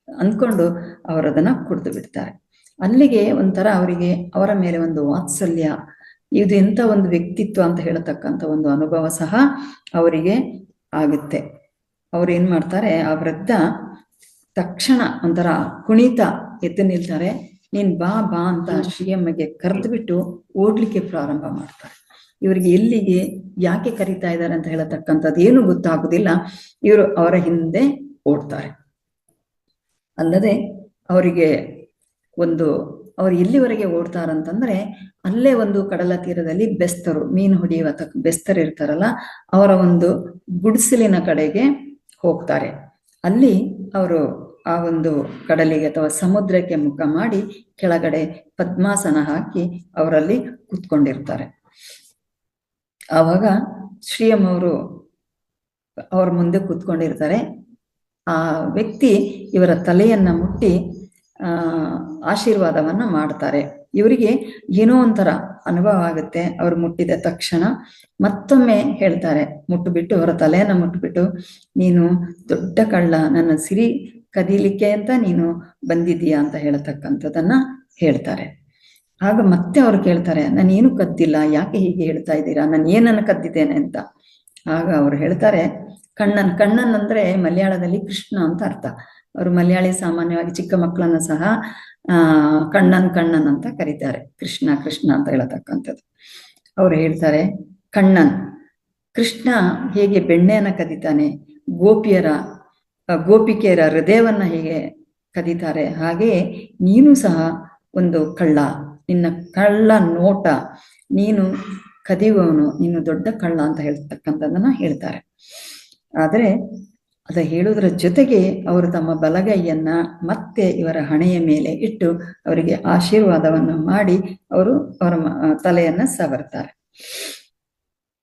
ಅಂದ್ಕೊಂಡು ಅವರದನ್ನ ಕುಡಿದು ಬಿಡ್ತಾರೆ. ಅಲ್ಲಿಗೆ ಒಂಥರ ಅವರಿಗೆ ಅವರ ಮೇಲೆ ಒಂದು ವಾತ್ಸಲ್ಯ, ಇದು ಎಂತ ಒಂದು ವ್ಯಕ್ತಿತ್ವ ಅಂತ ಹೇಳತಕ್ಕಂಥ ಒಂದು ಅನುಭವ ಸಹ ಅವರಿಗೆ ಆಗುತ್ತೆ. ಅವ್ರು ಏನ್ ಮಾಡ್ತಾರೆ, ಆ ವೃದ್ಧ ತಕ್ಷಣ ಒಂಥರ ಕುಣಿತ ಎದ್ದು ನಿಲ್ತಾರೆ. ನೀನ್ ಬಾ ಬಾ ಅಂತ ಶ್ರೀಯಮ್ಮಗೆ ಕರೆದು ಬಿಟ್ಟು ಓಡ್ಲಿಕ್ಕೆ ಪ್ರಾರಂಭ ಮಾಡ್ತಾರೆ. ಇವರಿಗೆ ಎಲ್ಲಿಗೆ ಯಾಕೆ ಕರೀತಾ ಇದ್ದಾರೆ ಅಂತ ಹೇಳತಕ್ಕಂಥದ್ದು ಏನು ಗೊತ್ತಾಗುದಿಲ್ಲ. ಇವರು ಅವರ ಹಿಂದೆ ಓಡ್ತಾರೆ. ಅಲ್ಲದೆ ಅವರಿಗೆ ಅವ್ರು ಎಲ್ಲಿವರೆಗೆ ಓಡ್ತಾರಂತಂದ್ರೆ, ಅಲ್ಲೇ ಒಂದು ಕಡಲ ತೀರದಲ್ಲಿ ಬೆಸ್ತರು, ಮೀನು ಹೊಡೆಯುವ ಬೆಸ್ತರು ಇರ್ತಾರಲ್ಲ, ಅವರ ಒಂದು ಗುಡಿಸಲಿನ ಕಡೆಗೆ ಹೋಗ್ತಾರೆ. ಅಲ್ಲಿ ಅವರು ಆ ಒಂದು ಕಡಲಿಗೆ ಅಥವಾ ಸಮುದ್ರಕ್ಕೆ ಮುಖ ಮಾಡಿ ಕೆಳಗಡೆ ಪದ್ಮಾಸನ ಹಾಕಿ ಅವರಲ್ಲಿ ಕೂತ್ಕೊಂಡಿರ್ತಾರೆ. ಆವಾಗ ಶ್ರೀಯಮ್ ಅವರು ಅವ್ರ ಮುಂದೆ ಕೂತ್ಕೊಂಡಿರ್ತಾರೆ. ಆ ವ್ಯಕ್ತಿ ಇವರ ತಲೆಯನ್ನ ಮುಟ್ಟಿ ಆಶೀರ್ವಾದವನ್ನ ಮಾಡ್ತಾರೆ. ಇವರಿಗೆ ಏನೋ ಒಂಥರ ಅನುಭವ ಆಗುತ್ತೆ. ಅವ್ರು ಮುಟ್ಟಿದ ತಕ್ಷಣ ಮತ್ತೊಮ್ಮೆ ಹೇಳ್ತಾರೆ, ಮುಟ್ಟುಬಿಟ್ಟು ಅವರ ತಲೆಯನ್ನ ಮುಟ್ಟುಬಿಟ್ಟು, ನೀನು ದೊಡ್ಡ ಕಳ್ಳ, ನನ್ನ ಸಿರಿ ಕದೀಲಿಕ್ಕೆ ಅಂತ ನೀನು ಬಂದಿದ್ದೀಯಾ ಅಂತ ಹೇಳತಕ್ಕಂಥದ್ದನ್ನ ಹೇಳ್ತಾರೆ. ಆಗ ಮತ್ತೆ ಅವ್ರು ಕೇಳ್ತಾರೆ, ನಾನೇನು ಕದ್ದಿಲ್ಲ, ಯಾಕೆ ಹೀಗೆ ಹೇಳ್ತಾ ಇದ್ದೀರಾ, ನಾನು ಏನನ್ನ ಕದ್ದಿದ್ದೇನೆ ಅಂತ. ಆಗ ಅವ್ರು ಹೇಳ್ತಾರೆ, ಕಣ್ಣನ್ ಅಂದ್ರೆ ಮಲಯಾಳದಲ್ಲಿ ಕೃಷ್ಣ ಅಂತ ಅರ್ಥ. ಅವರು ಮಲಯಾಳಿ ಸಾಮಾನ್ಯವಾಗಿ ಚಿಕ್ಕ ಮಕ್ಕಳನ್ನ ಸಹ ಕಣ್ಣನ್ ಅಂತ ಕರೀತಾರೆ. ಕೃಷ್ಣ ಕೃಷ್ಣ ಅಂತ ಹೇಳತಕ್ಕಂಥದ್ದು. ಅವ್ರು ಹೇಳ್ತಾರೆ, ಕೃಷ್ಣ ಹೇಗೆ ಬೆಣ್ಣೆಯನ್ನ ಕದೀತಾನೆ, ಗೋಪಿಕೆಯರ ಹೃದಯವನ್ನ ಹೇಗೆ ಕದೀತಾರೆ. ಹಾಗೆಯೇ ನೀನು ಸಹ ಒಂದು ಕಳ್ಳ, ನಿನ್ನ ಕಳ್ಳ ನೋಟ, ನೀನು ಕದಿಯುವವನು, ನೀನು ದೊಡ್ಡ ಕಳ್ಳ ಅಂತ ಹೇಳ್ತಕ್ಕಂಥದ್ದನ್ನ ಹೇಳ್ತಾರೆ. ಆದರೆ ಅದ ಹೇಳುವುದರ ಜೊತೆಗೆ ಅವರು ತಮ್ಮ ಬಲಗೈಯನ್ನ ಮತ್ತೆ ಇವರ ಹಣೆಯ ಮೇಲೆ ಇಟ್ಟು ಅವರಿಗೆ ಆಶೀರ್ವಾದವನ್ನು ಮಾಡಿ ಅವರು ಅವರ ತಲೆಯನ್ನ ಸವರ್ತಾರೆ.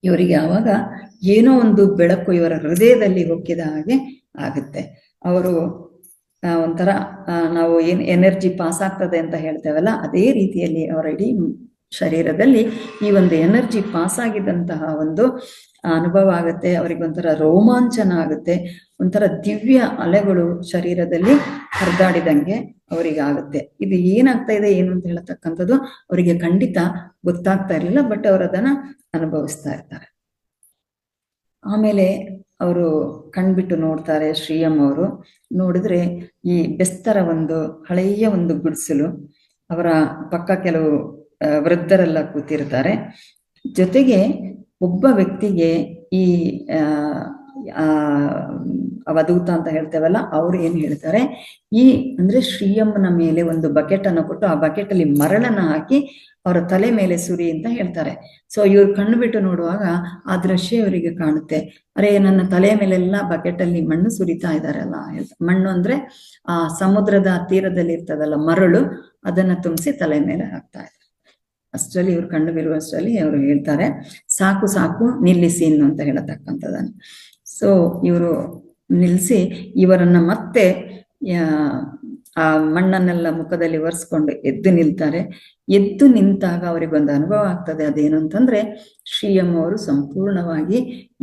ಇವರಿಗೆ ಆವಾಗ ಏನೋ ಒಂದು ಬೆಳಕು ಇವರ ಹೃದಯದಲ್ಲಿ ಹೊಕ್ಕಿದ ಹಾಗೆ ಆಗುತ್ತೆ. ಅವರು ಒಂಥರ ನಾವು ಏನು ಎನರ್ಜಿ ಪಾಸ್ ಆಗ್ತದೆ ಅಂತ ಹೇಳ್ತೇವಲ್ಲ, ಅದೇ ರೀತಿಯಲ್ಲಿ ಅವರ ಇಡೀ ಶರೀರದಲ್ಲಿ ಈ ಒಂದು ಎನರ್ಜಿ ಪಾಸ್ ಆಗಿದ್ದಂತಹ ಒಂದು ಅನುಭವ ಆಗುತ್ತೆ. ಅವರಿಗೆ ಒಂಥರ ರೋಮಾಂಚನ ಆಗುತ್ತೆ, ಒಂಥರ ದಿವ್ಯ ಅಲೆಗಳು ಶರೀರದಲ್ಲಿ ಹರಿದಾಡಿದಂಗೆ ಅವರಿಗೆ ಆಗುತ್ತೆ. ಇದು ಏನಾಗ್ತಾ ಇದೆ ಏನು ಅಂತ ಹೇಳತಕ್ಕಂಥದ್ದು ಅವರಿಗೆ ಖಂಡಿತ ಗೊತ್ತಾಗ್ತಾ ಇರಲಿಲ್ಲ, ಬಟ್ ಅವರು ಅದನ್ನ ಅನುಭವಿಸ್ತಾ ಇರ್ತಾರೆ. ಆಮೇಲೆ ಅವರು ಕಣ್ಬಿಟ್ಟು ನೋಡ್ತಾರೆ. ಶ್ರೀಯಂ ಅವರು ನೋಡಿದ್ರೆ ಈ ಬೆಸ್ತರ ಒಂದು ಹಳೆಯ ಒಂದು ಗುಡಿಸಲು, ಅವರ ಪಕ್ಕ ಕೆಲವು ವೃದ್ಧರೆಲ್ಲ ಕೂತಿರ್ತಾರೆ. ಜೊತೆಗೆ ಒಬ್ಬ ವ್ಯಕ್ತಿಗೆ ಈ ಅವಧೂತ ಅಂತ ಹೇಳ್ತೇವಲ್ಲ, ಅವ್ರು ಏನ್ ಹೇಳ್ತಾರೆ, ಈ ಅಂದ್ರೆ ಶ್ರೀಯಮ್ಮನ ಮೇಲೆ ಒಂದು ಬಕೆಟ್ ಅನ್ನು ಕೊಟ್ಟು ಆ ಬಕೆಟ್ ಅಲ್ಲಿ ಮರಳನ್ನ ಹಾಕಿ ಅವರ ತಲೆ ಮೇಲೆ ಸುರಿ ಅಂತ ಹೇಳ್ತಾರೆ. ಸೊ ಇವ್ರು ಕಣ್ಣು ಬಿಟ್ಟು ನೋಡುವಾಗ ಆ ದೃಶ್ಯ ಇವರಿಗೆ ಕಾಣುತ್ತೆ. ಅರೆ, ನನ್ನ ತಲೆಯ ಮೇಲೆಲ್ಲ ಬಕೆಟ್ ಅಲ್ಲಿ ಮಣ್ಣು ಸುರಿತಾ ಇದಾರಲ್ಲ. ಮಣ್ಣು ಅಂದ್ರೆ ಆ ಸಮುದ್ರದ ತೀರದಲ್ಲಿ ಇರ್ತದಲ್ಲ ಮರಳು, ಅದನ್ನ ತುಂಬಿಸಿ ತಲೆ ಮೇಲೆ ಹಾಕ್ತಾ ಇದ್ದಾರೆ. ಅಷ್ಟರಲ್ಲಿ ಇವ್ರು ಕಣ್ಣು ಬಿರುವಷ್ಟರಲ್ಲಿ ಅವರು ಹೇಳ್ತಾರೆ, ಸಾಕು ಸಾಕು ನಿಲ್ಲಿಸಿ ಇನ್ನು ಅಂತ ಹೇಳತಕ್ಕಂಥದ್ದನ್ನು. ಸೊ ಇವರು ನಿಲ್ಲಿಸಿ ಇವರನ್ನ ಮತ್ತೆ ಆ ಮಣ್ಣನ್ನೆಲ್ಲ ಮುಖದಲ್ಲಿ ಒರೆಸ್ಕೊಂಡು ಎದ್ದು ನಿಲ್ತಾರೆ. ಎದ್ದು ನಿಂತಾಗ ಅವರಿಗೊಂದು ಅನುಭವ ಆಗ್ತದೆ. ಅದೇನು ಅಂತಂದ್ರೆ, ಶ್ರೀಯಮ್ಮ ಅವರು ಸಂಪೂರ್ಣವಾಗಿ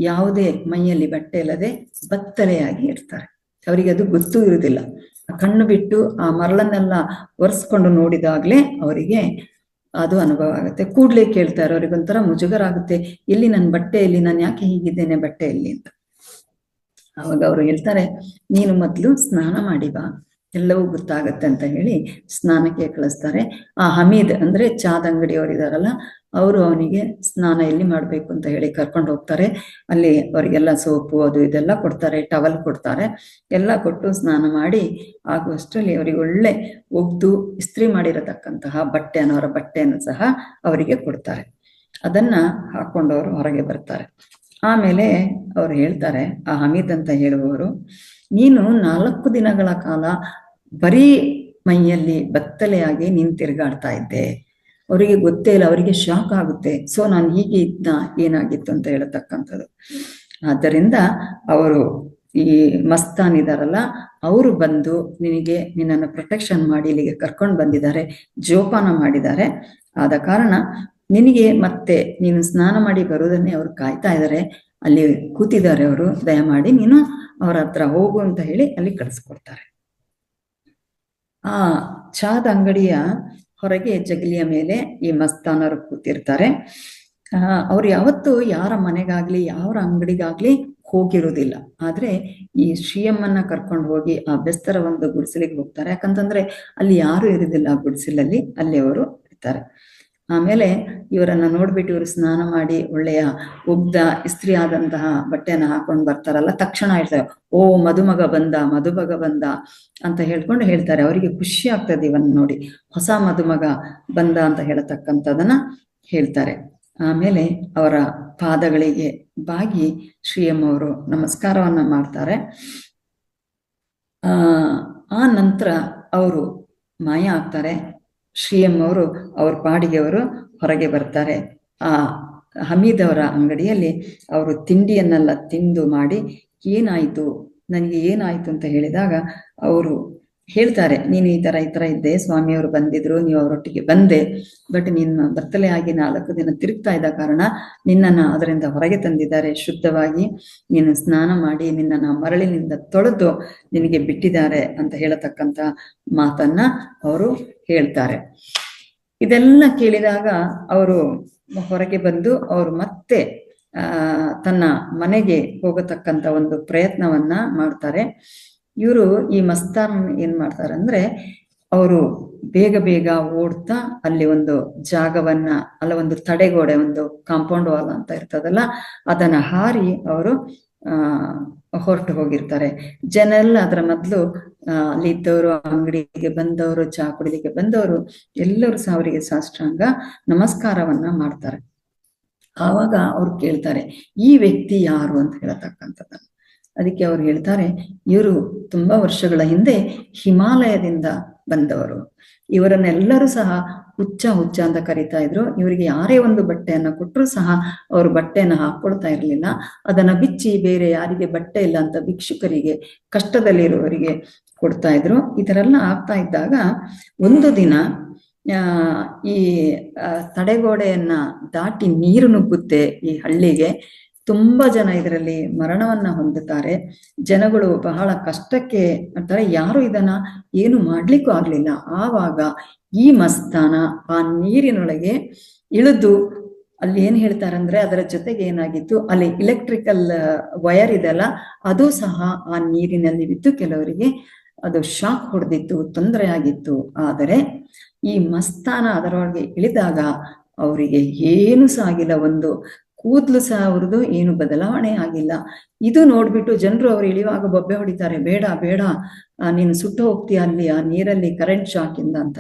ಯಾವುದೇ ಮೈಯಲ್ಲಿ ಬಟ್ಟೆ ಇಲ್ಲದೆ ಬತ್ತಲೆಯಾಗಿ ಇರ್ತಾರೆ. ಅವರಿಗೆ ಅದು ಗೊತ್ತೂ ಇರುವುದಿಲ್ಲ. ಕಣ್ಣು ಬಿಟ್ಟು ಆ ಮರಳನ್ನೆಲ್ಲ ಒರೆಸ್ಕೊಂಡು ನೋಡಿದಾಗ್ಲೇ ಅವರಿಗೆ ಅದು ಅನುಭವ ಆಗುತ್ತೆ. ಕೂಡ್ಲೇ ಕೇಳ್ತಾರೆ, ಅವ್ರಿಗೊಂಥರ ಮುಜುಗರ ಆಗುತ್ತೆ, ಎಲ್ಲಿ ನನ್ನ ಬಟ್ಟೆ ಎಲ್ಲಿ, ನಾನು ಯಾಕೆ ಹೀಗಿದ್ದೇನೆ ಬಟ್ಟೆ ಎಲ್ಲಿ ಅಂತ. ಅವಾಗ ಅವರು ಹೇಳ್ತಾರೆ, ನೀನು ಮೊದಲು ಸ್ನಾನ ಮಾಡಿ ಬಾ, ಎಲ್ಲವೂ ಗೊತ್ತಾಗತ್ತೆ ಅಂತ ಹೇಳಿ ಸ್ನಾನಕ್ಕೆ ಕಳಿಸ್ತಾರೆ. ಆ ಹಮೀದ್ ಅಂದ್ರೆ ಚಾದ ಅಂಗಡಿಯವರಿದಾರಲ್ಲ, ಅವರು ಅವನಿಗೆ ಸ್ನಾನ ಎಲ್ಲಿ ಮಾಡ್ಬೇಕು ಅಂತ ಹೇಳಿ ಕರ್ಕೊಂಡು ಹೋಗ್ತಾರೆ. ಅಲ್ಲಿ ಅವರಿಗೆಲ್ಲ ಸೋಪು ಅದು ಇದೆಲ್ಲ ಕೊಡ್ತಾರೆ, ಟವಲ್ ಕೊಡ್ತಾರೆ. ಎಲ್ಲ ಕೊಟ್ಟು ಸ್ನಾನ ಮಾಡಿ ಆಗುವಷ್ಟರಲ್ಲಿ ಅವರಿಗೆ ಒಳ್ಳೆ ಒಗ್ದು ಇಸ್ತ್ರಿ ಮಾಡಿರತಕ್ಕಂತಹ ಬಟ್ಟೆಯನ್ನು, ಅವರ ಬಟ್ಟೆಯನ್ನು ಸಹ ಅವರಿಗೆ ಕೊಡ್ತಾರೆ. ಅದನ್ನ ಹಾಕೊಂಡವರು ಹೊರಗೆ ಬರ್ತಾರೆ. ಆಮೇಲೆ ಅವ್ರು ಹೇಳ್ತಾರೆ, ಆ ಹಮೀದ್ ಅಂತ ಹೇಳುವವರು, ನೀನು 4 ದಿನಗಳ ಕಾಲ ಬರೀ ಮೈಯಲ್ಲಿ ಬತ್ತಲೆಯಾಗಿ ನೀನ್ ತಿರುಗಾಡ್ತಾ ಇದ್ದೆ. ಅವರಿಗೆ ಗೊತ್ತೇ ಇಲ್ಲ, ಅವರಿಗೆ ಶಾಕ್ ಆಗುತ್ತೆ. ಸೊ ನಾನು ಹೀಗೆ ಇದ್ದ, ಏನಾಗಿತ್ತು ಅಂತ ಹೇಳತಕ್ಕಂಥದ್ದು. ಆದ್ದರಿಂದ ಅವರು ಈ ಮಸ್ತಾನ್ ಇದಾರಲ್ಲ, ಅವರು ಬಂದು ನಿನ್ನನ್ನು ಪ್ರೊಟೆಕ್ಷನ್ ಮಾಡಿ ಇಲ್ಲಿಗೆ ಕರ್ಕೊಂಡು ಬಂದಿದ್ದಾರೆ, ಜೋಪಾನ ಮಾಡಿದ್ದಾರೆ. ಆದ ಕಾರಣ ನಿನಗೆ ಮತ್ತೆ ನೀನು ಸ್ನಾನ ಮಾಡಿ ಬರೋದನ್ನೇ ಅವ್ರು ಕಾಯ್ತಾ ಇದ್ದಾರೆ, ಅಲ್ಲಿ ಕೂತಿದ್ದಾರೆ ಅವರು, ದಯಮಾಡಿ ನೀನು ಅವರ ಹತ್ರ ಹೋಗು ಅಂತ ಹೇಳಿ ಅಲ್ಲಿ ಕಳಿಸ್ಕೊಡ್ತಾರೆ. ಆ ಚಾದ ಅಂಗಡಿಯ ಹೊರಗೆ ಜಗಲಿಯ ಮೇಲೆ ಈ ಮಸ್ತಾನರು ಕೂತಿರ್ತಾರೆ. ಅವ್ರು ಯಾವತ್ತೂ ಯಾರ ಮನೆಗಾಗ್ಲಿ ಯಾವ ಅಂಗಡಿಗಾಗ್ಲಿ ಹೋಗಿರುವುದಿಲ್ಲ. ಆದ್ರೆ ಈ ಶ್ರೀಯಮ್ಮನ್ನ ಕರ್ಕೊಂಡು ಹೋಗಿ ಆ ಬೆಸ್ತರ ಒಂದು ಗುಡಿಸಲಿಗೆ ಹೋಗ್ತಾರೆ. ಯಾಕಂತಂದ್ರೆ ಅಲ್ಲಿ ಯಾರು ಇರುವುದಿಲ್ಲ ಆ ಗುಡಿಸಲಲ್ಲಿ, ಅಲ್ಲಿ ಅವರು ಇರ್ತಾರೆ. ಆಮೇಲೆ ಇವರನ್ನ ನೋಡ್ಬಿಟ್ಟು ಇವರು ಸ್ನಾನ ಮಾಡಿ ಒಳ್ಳೆಯ ಉಗ್ದ ಇಸ್ತ್ರಿ ಆದಂತಹ ಬಟ್ಟೆಯನ್ನ ಹಾಕೊಂಡು ಬರ್ತಾರಲ್ಲ, ತಕ್ಷಣ ಹೇಳ್ತಾರೆ, ಓ ಮದುಮಗ ಬಂದ ಅಂತ ಹೇಳ್ಕೊಂಡು ಹೇಳ್ತಾರೆ. ಅವರಿಗೆ ಖುಷಿ ಆಗ್ತದೆ ಇವನ್ನ ನೋಡಿ, ಹೊಸ ಮದುಮಗ ಬಂದ ಅಂತ ಹೇಳತಕ್ಕಂಥದನ್ನ ಹೇಳ್ತಾರೆ. ಆಮೇಲೆ ಅವರ ಪಾದಗಳಿಗೆ ಬಾಗಿ ಶ್ರೀಯಮ್ಮ ಅವರು ನಮಸ್ಕಾರವನ್ನ ಮಾಡ್ತಾರೆ. ಆ ನಂತರ ಅವರು ಮಾಯ ಆಗ್ತಾರೆ. ಶ್ರೀಯಮ್ಮ ಅವರು ಅವ್ರ ಪಾಡಿಗೆ ಅವರು ಹೊರಗೆ ಬರ್ತಾರೆ. ಆ ಹಮೀದ್ ಅವರ ಅಂಗಡಿಯಲ್ಲಿ ಅವರು ತಿಂಡಿಯನ್ನೆಲ್ಲ ತಿಂದು ಮಾಡಿ, ನನಗೆ ಏನಾಯ್ತು ಅಂತ ಹೇಳಿದಾಗ ಅವರು ಹೇಳ್ತಾರೆ, ನೀನು ಈ ತರ ಇದ್ದೆ, ಸ್ವಾಮಿಯವರು ಬಂದಿದ್ರು, ನೀವು ಅವರೊಟ್ಟಿಗೆ ಬಂದೆ, ಬಟ್ ನಿನ್ನ ಬತ್ತಲೆ ಆಗಿ 4 ದಿನ ತಿರುಗ್ತಾ ಇದ್ದ ಕಾರಣ ನಿನ್ನನ್ನು ಅದರಿಂದ ಹೊರಗೆ ತಂದಿದ್ದಾರೆ. ಶುದ್ಧವಾಗಿ ನೀನು ಸ್ನಾನ ಮಾಡಿ ನಿನ್ನನ್ನು ಮರಳಿನಿಂದ ತೊಳೆದು ನಿನಗೆ ಬಿಟ್ಟಿದ್ದಾರೆ ಅಂತ ಹೇಳತಕ್ಕಂತ ಮಾತನ್ನ ಅವರು ಹೇಳ್ತಾರೆ. ಇದೆಲ್ಲ ಕೇಳಿದಾಗ ಅವರು ಹೊರಗೆ ಬಂದು ಅವರು ಮತ್ತೆ ತನ್ನ ಮನೆಗೆ ಹೋಗತಕ್ಕಂತ ಒಂದು ಪ್ರಯತ್ನವನ್ನ ಮಾಡ್ತಾರೆ. ಇವರು ಈ ಮಸ್ತಾನ್ ಏನ್ ಮಾಡ್ತಾರೆ ಅಂದ್ರೆ, ಅವರು ಬೇಗ ಓಡ್ತಾ ಅಲ್ಲಿ ಒಂದು ಜಾಗವನ್ನ, ಒಂದು ತಡೆಗೋಡೆ, ಒಂದು ಕಾಂಪೌಂಡ್ ವಾಲ್ ಅಂತ ಇರ್ತದಲ್ಲ, ಅದನ್ನ ಹಾರಿ ಅವರು ಹೊರಟು ಹೋಗಿರ್ತಾರೆ. ಜನ ಎಲ್ಲ ಅದರ ಮೊದಲು ಅಲ್ಲಿ ಇದ್ದವರು, ಅಂಗಡಿಗೆ ಬಂದವರು, ಚಹಾ ಕುಡಿಲಿಕ್ಕೆ ಬಂದವರು ಎಲ್ಲರೂ ಸಹ ಅವರಿಗೆ ಸಾಷ್ಟಾಂಗ ನಮಸ್ಕಾರವನ್ನ ಮಾಡ್ತಾರೆ. ಆವಾಗ ಅವ್ರು ಕೇಳ್ತಾರೆ, ಈ ವ್ಯಕ್ತಿ ಯಾರು ಅಂತ ಹೇಳತಕ್ಕಂಥದ್ದು. ಅದಕ್ಕೆ ಅವ್ರು ಹೇಳ್ತಾರೆ, ಇವರು ತುಂಬಾ ವರ್ಷಗಳ ಹಿಂದೆ ಹಿಮಾಲಯದಿಂದ ಬಂದವರು. ಇವರನ್ನೆಲ್ಲರೂ ಸಹ ಹುಚ್ಚ ಹುಚ್ಚ ಅಂತ ಕರಿತಾ ಇದ್ರು. ಇವರಿಗೆ ಯಾರೇ ಒಂದು ಬಟ್ಟೆಯನ್ನ ಕೊಟ್ಟರು ಸಹ ಅವರು ಬಟ್ಟೆಯನ್ನ ಹಾಕೊಳ್ತಾ ಇರಲಿಲ್ಲ. ಅದನ್ನ ಬಿಚ್ಚಿ ಬೇರೆ ಯಾರಿಗೆ ಬಟ್ಟೆ ಇಲ್ಲ ಅಂತ ಭಿಕ್ಷುಕರಿಗೆ, ಕಷ್ಟದಲ್ಲಿರುವವರಿಗೆ ಕೊಡ್ತಾ ಇದ್ರು. ಇದರೆಲ್ಲ ಆಗ್ತಾ ಇದ್ದಾಗ ಒಂದು ದಿನ ಈ ತಡೆಗೋಡೆಯನ್ನ ದಾಟಿ ನೀರು ನುಗ್ಗುತ್ತೆ ಈ ಹಳ್ಳಿಗೆ. ತುಂಬಾ ಜನ ಇದರಲ್ಲಿ ಮರಣವನ್ನ ಹೊಂದುತ್ತಾರೆ. ಜನಗಳು ಬಹಳ ಕಷ್ಟಕ್ಕೆ ಅಂತಾರೆ. ಯಾರು ಇದನ್ನ ಏನು ಮಾಡ್ಲಿಕ್ಕೂ ಆಗ್ಲಿಲ್ಲ. ಆವಾಗ ಈ ಮಸ್ತಾನ ಆ ನೀರಿನೊಳಗೆ ಇಳಿದು, ಅಲ್ಲಿ ಏನ್ ಹೇಳ್ತಾರೆ ಅಂದ್ರೆ, ಅದರ ಜೊತೆಗೆ ಏನಾಗಿತ್ತು, ಅಲ್ಲಿ ಎಲೆಕ್ಟ್ರಿಕಲ್ ವಯರ್ ಇದೆಲ್ಲ, ಅದು ಸಹ ಆ ನೀರಿನಲ್ಲಿ ಬಿದ್ದು ಕೆಲವರಿಗೆ ಅದು ಶಾಕ್ ಹೊಡೆದಿತ್ತು, ತೊಂದರೆ ಆಗಿತ್ತು. ಆದರೆ ಈ ಮಸ್ತಾನ ಅದರೊಳಗೆ ಇಳಿದಾಗ ಅವರಿಗೆ ಏನು ಸಹ ಆಗಿಲ್ಲ, ಒಂದು ಕೂದಲು ಸಹ ಅವ್ರದ್ದು ಏನು ಬದಲಾವಣೆ ಆಗಿಲ್ಲ. ಇದು ನೋಡ್ಬಿಟ್ಟು ಜನರು ಅವ್ರು ಇಳಿಯುವಾಗ ಬೊಬ್ಬೆ ಹೊಡಿತಾರೆ, ಬೇಡ ಬೇಡ ನೀನು ಸುಟ್ಟು ಹೋಗ್ತೀಯ ಅಲ್ಲಿ ಆ ನೀರಲ್ಲಿ ಕರೆಂಟ್ ಶಾಕ್ ಇಂದ ಅಂತ.